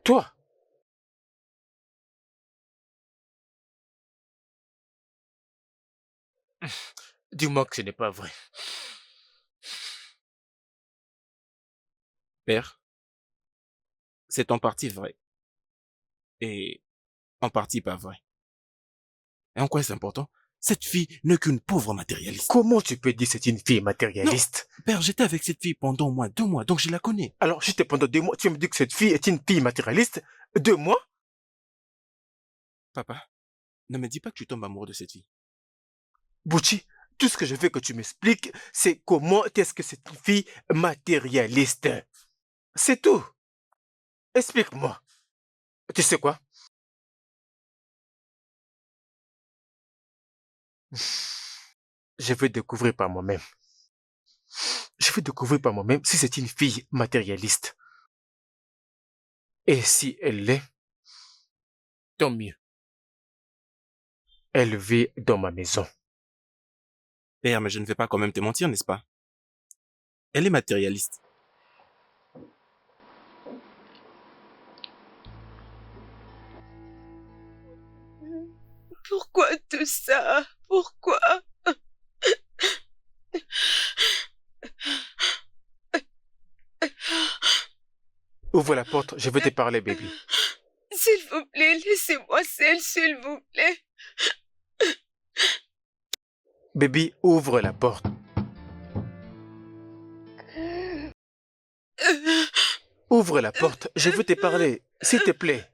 Toi? Dis-moi que ce n'est pas vrai. Père, c'est en partie vrai. Et en partie pas vrai. Et en quoi c'est important? Cette fille n'est qu'une pauvre matérialiste. Comment tu peux dire que c'est une fille matérialiste? Non, père, j'étais avec cette fille pendant au moins 2 mois, donc je la connais. Alors, juste pendant 2 mois, tu me dis que cette fille est une fille matérialiste? 2 mois? Papa, ne me dis pas que tu tombes amoureux de cette fille. Bouchi, tout ce que je veux que tu m'expliques, c'est comment est-ce que c'est une fille matérialiste. C'est tout. Explique-moi. Tu sais quoi? Je vais découvrir par moi-même. Je vais découvrir par moi-même si c'est une fille matérialiste. Et si elle l'est, tant mieux. Elle vit dans ma maison. Père, mais je ne vais pas quand même te mentir, n'est-ce pas? Elle est matérialiste. Pourquoi tout ça? Pourquoi? Ouvre la porte, je veux te parler, baby. S'il vous plaît, laissez-moi seule, s'il vous plaît. Baby, ouvre la porte. Ouvre la porte, je veux te parler, s'il te plaît.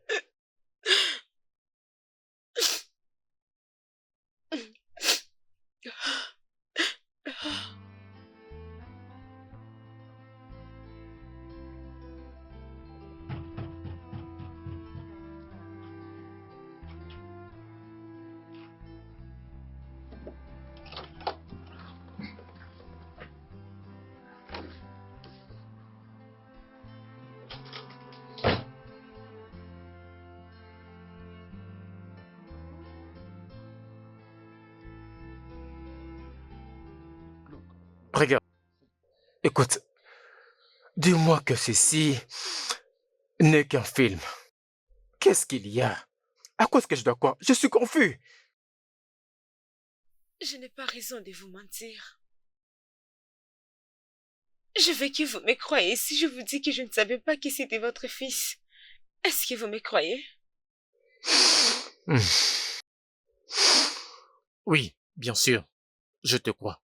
Regarde. Écoute, dis-moi que ceci n'est qu'un film. Qu'est-ce qu'il y a? À quoi est-ce que je dois croire? Je suis confus. Je n'ai pas raison de vous mentir. Je veux que vous me croyez si je vous dis que je ne savais pas que c'était votre fils. Est-ce que vous me croyez? Oui, bien sûr. Je te crois.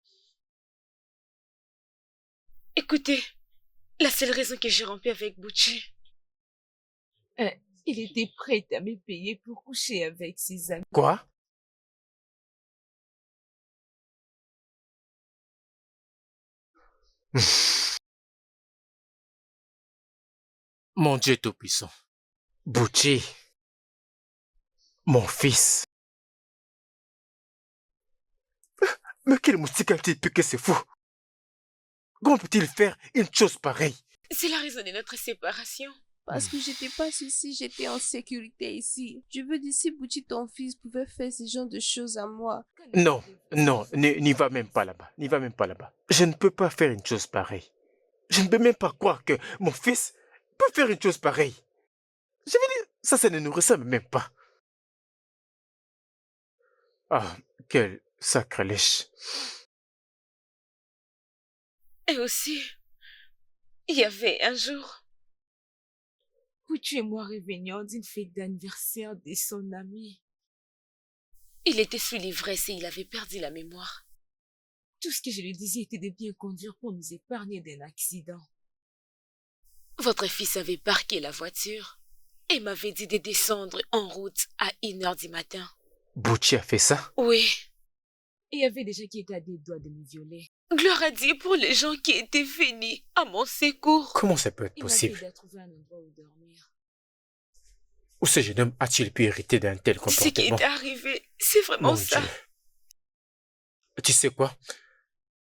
Écoutez, la seule raison que j'ai rompu avec Butchie, Il était prêt à me payer pour coucher avec ses amis. Quoi? Mon Dieu Tout-Puissant. Butchie. Mon fils. Mais quel moustique a-t-il piqué, c'est fou? Comment peut-il faire une chose pareille? c'est la raison de notre séparation. Parce que j'étais pas ici, j'étais en sécurité ici. Je veux dire, si Bouti, ton fils, pouvait faire ce genre de choses à moi. Non, non, n'y va même pas là-bas. N'y va même pas là-bas. Je ne peux pas faire une chose pareille. Je ne peux même pas croire que mon fils peut faire une chose pareille. Je veux dire, ça ne nous ressemble même pas. Ah, quel sacrilège. Et aussi, il y avait un jour, Bouti et moi revenions d'une fête d'anniversaire de son ami. il était sous l'ivresse et il avait perdu la mémoire. Tout ce que je lui disais était de bien conduire pour nous épargner d'un accident. Votre fils avait parqué la voiture et m'avait dit de descendre en route à 1h du matin. Butchie a fait ça? Oui. Il y avait des gens qui étaient à des doigts de me violer. Gloire à Dieu pour les gens qui étaient venus à mon secours. Comment ça peut être Il m'avait possible? aidé à trouver un endroit où dormir. Où ce jeune homme a-t-il pu hériter d'un tel Ce qui comportement? est arrivé, c'est vraiment Mon ça. Dieu. Tu sais quoi?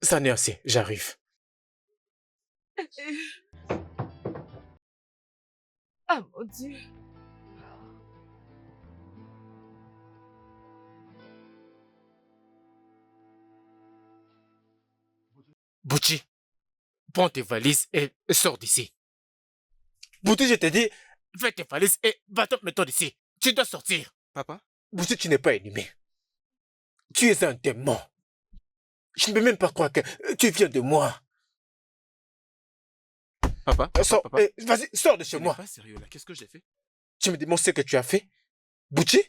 Ça n'est assez, j'arrive. Ah mon Dieu. Butchie, prends tes valises et sors d'ici. Butchie, je te dis, fais tes valises et va-t'en maintenant d'ici. Tu dois sortir. Papa? Butchie, tu n'es pas un humain. Tu es un démon. Je ne peux même pas croire que tu viens de moi. Papa? Sors, Papa? vas-y, sors de chez Tu n'es moi. pas sérieux là, qu'est-ce que j'ai fait? Tu me demandes ce que tu as fait? Butchie?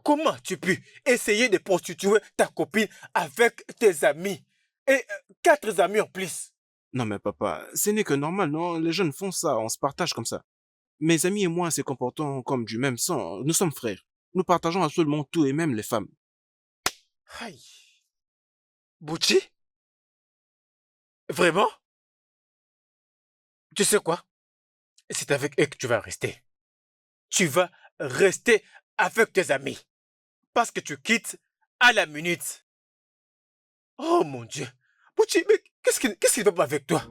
Comment tu peux essayer de prostituer ta copine avec tes amis? Et 4 amis en plus. Non mais papa, ce n'est que normal, non? Les jeunes font ça, on se partage comme ça. Mes amis et moi se comportons comme du même sang, nous sommes frères. Nous partageons absolument tout et même les femmes. Aïe. Butchie? Vraiment? Tu sais quoi? C'est avec eux que tu vas rester. Tu vas rester avec tes amis. Parce que tu quittes à la minute. Oh mon Dieu. Butchie, mais qu'est-ce qui ne va pas avec toi?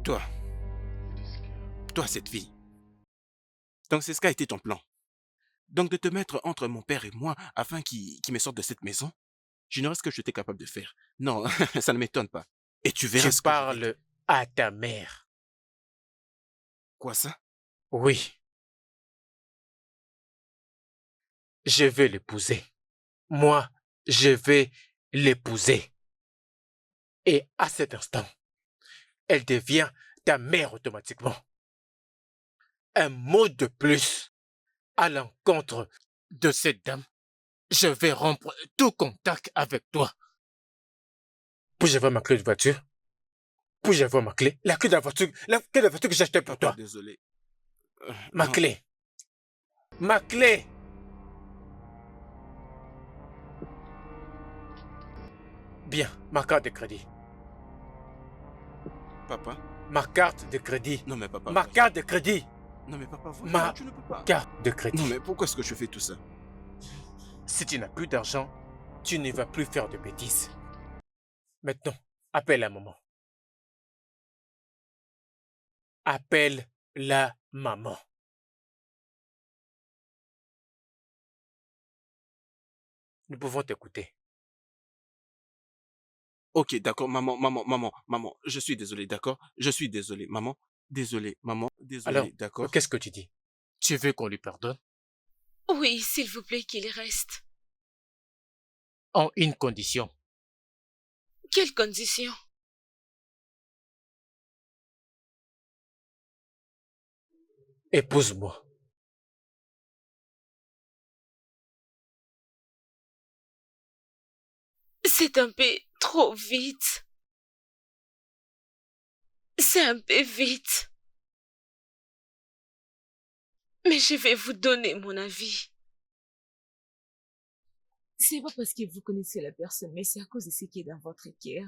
Toi cette fille. Donc c'est ce qu'a été ton plan. Donc de te mettre entre mon père et moi afin qu'il me sorte de cette maison, j'ignorais ce que j'étais capable de faire. Non, ça ne m'étonne pas. Et tu verras Tu ce que je vais parles à ta mère. Quoi ça? Oui. Je vais l'épouser. Moi, je vais l'épouser. Et à cet instant, elle devient ta mère automatiquement. Un mot de plus à l'encontre de cette dame, je vais rompre tout contact avec toi. Puis-je avoir ma clé de voiture? Puis-je avoir ma clé? La clé de la voiture, que j'ai achetée pour toi. Désolé. Ma clé. Ma clé. Bien, ma carte de crédit. Papa? Ma carte de crédit. Non mais papa. Ma carte de crédit. Non mais papa, Ma tu ne peux pas. carte de crédit. Non mais pourquoi est-ce que je fais tout ça? Si tu n'as plus d'argent, tu ne vas plus faire de bêtises. Maintenant, appelle la maman. Appelle la maman. Nous pouvons t'écouter. Ok, d'accord, maman, je suis désolé, d'accord? Je suis désolé, maman, désolé, Alors, d'accord? qu'est-ce que tu dis? Tu veux qu'on lui pardonne? Oui, s'il vous plaît, qu'il reste. En une condition. Quelle condition? Épouse-moi. C'est un peu trop vite. C'est un peu vite. Mais je vais vous donner mon avis. C'est pas parce que vous connaissez la personne, mais c'est à cause de ce qui est dans votre cœur.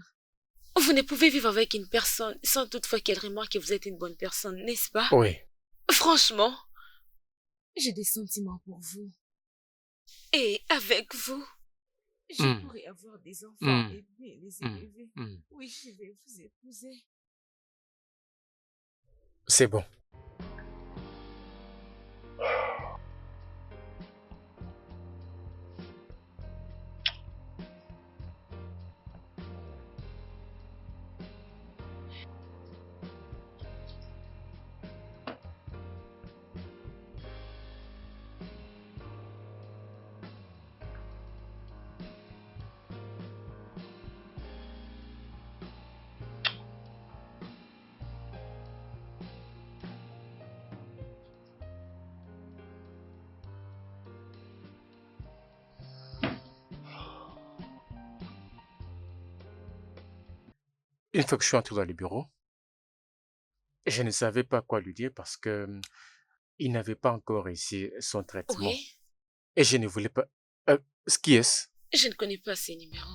Vous ne pouvez vivre avec une personne sans toutefois qu'elle remarque que vous êtes une bonne personne, n'est-ce pas? Oui. Franchement. J'ai des sentiments pour vous. Et avec vous? Je pourrais avoir des enfants et bien les élever. Oui, je vais vous épouser. C'est bon. Une fois que je suis entré dans le bureau, je ne savais pas quoi lui dire parce que il n'avait pas encore réussi son traitement. Oui? Et je ne voulais pas... qui est-ce? Je ne connais pas ces numéros.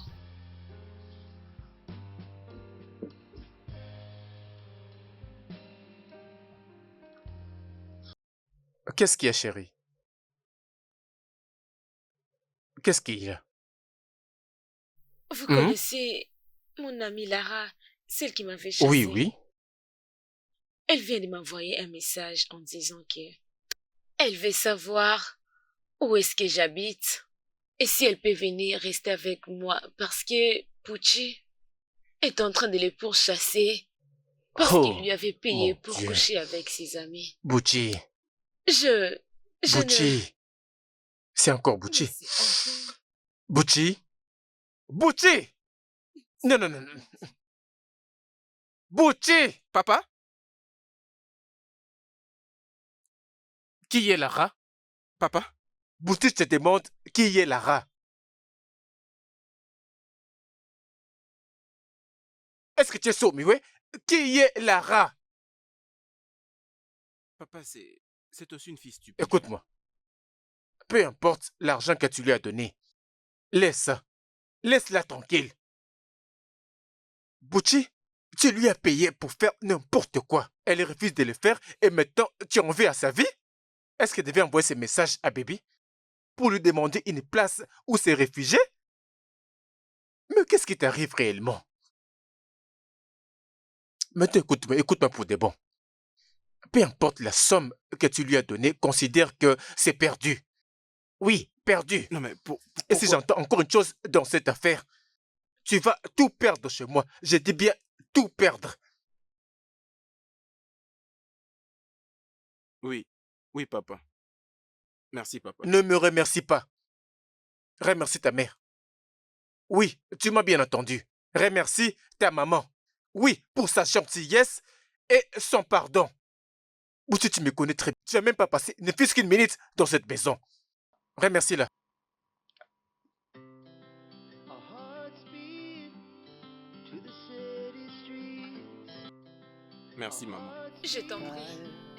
Qu'est-ce qu'il y a, chérie? Qu'est-ce qu'il y a? Vous connaissez mon amie Lara, celle qui m'avait chassé? Oui, oui. Elle vient de m'envoyer un message en disant que elle veut savoir où est-ce que j'habite et si elle peut venir rester avec moi parce que Pucci est en train de les pourchasser parce qu'il lui avait payé pour coucher avec ses amis. Bucci. Je Bucci. C'est encore Bucci. Bucci. Bucci. Non, non, non, non. Bucci. Papa? Qui est Lara? Papa? Bucci te demande qui est Lara. Est-ce que tu es sourd, Miwe? Qui est Lara? Papa, c'est aussi une fille stupide. Écoute-moi. Peu importe l'argent que tu lui as donné. Laisse-la tranquille. Bucci, tu lui as payé pour faire n'importe quoi. Elle refuse de le faire et maintenant tu en veux à sa vie? Est-ce qu'elle devait envoyer ce message à Baby pour lui demander une place où se réfugier? Mais qu'est-ce qui t'arrive réellement? Maintenant, écoute-moi pour de bon. Peu importe la somme que tu lui as donnée, considère que c'est perdu. Oui, perdu. Non mais Et si j'entends encore une chose dans cette affaire, tu vas tout perdre chez moi. Je dis bien tout perdre. Oui, papa. Merci, papa. Ne me remercie pas. Remercie ta mère. Oui, tu m'as bien entendu. Remercie ta maman. Oui, pour sa gentillesse et son pardon. Bouti, tu me connais très bien. Tu n'as même pas passé ne fût-ce qu'une minute dans cette maison. Remercie-la. Merci, maman. Je t'en prie.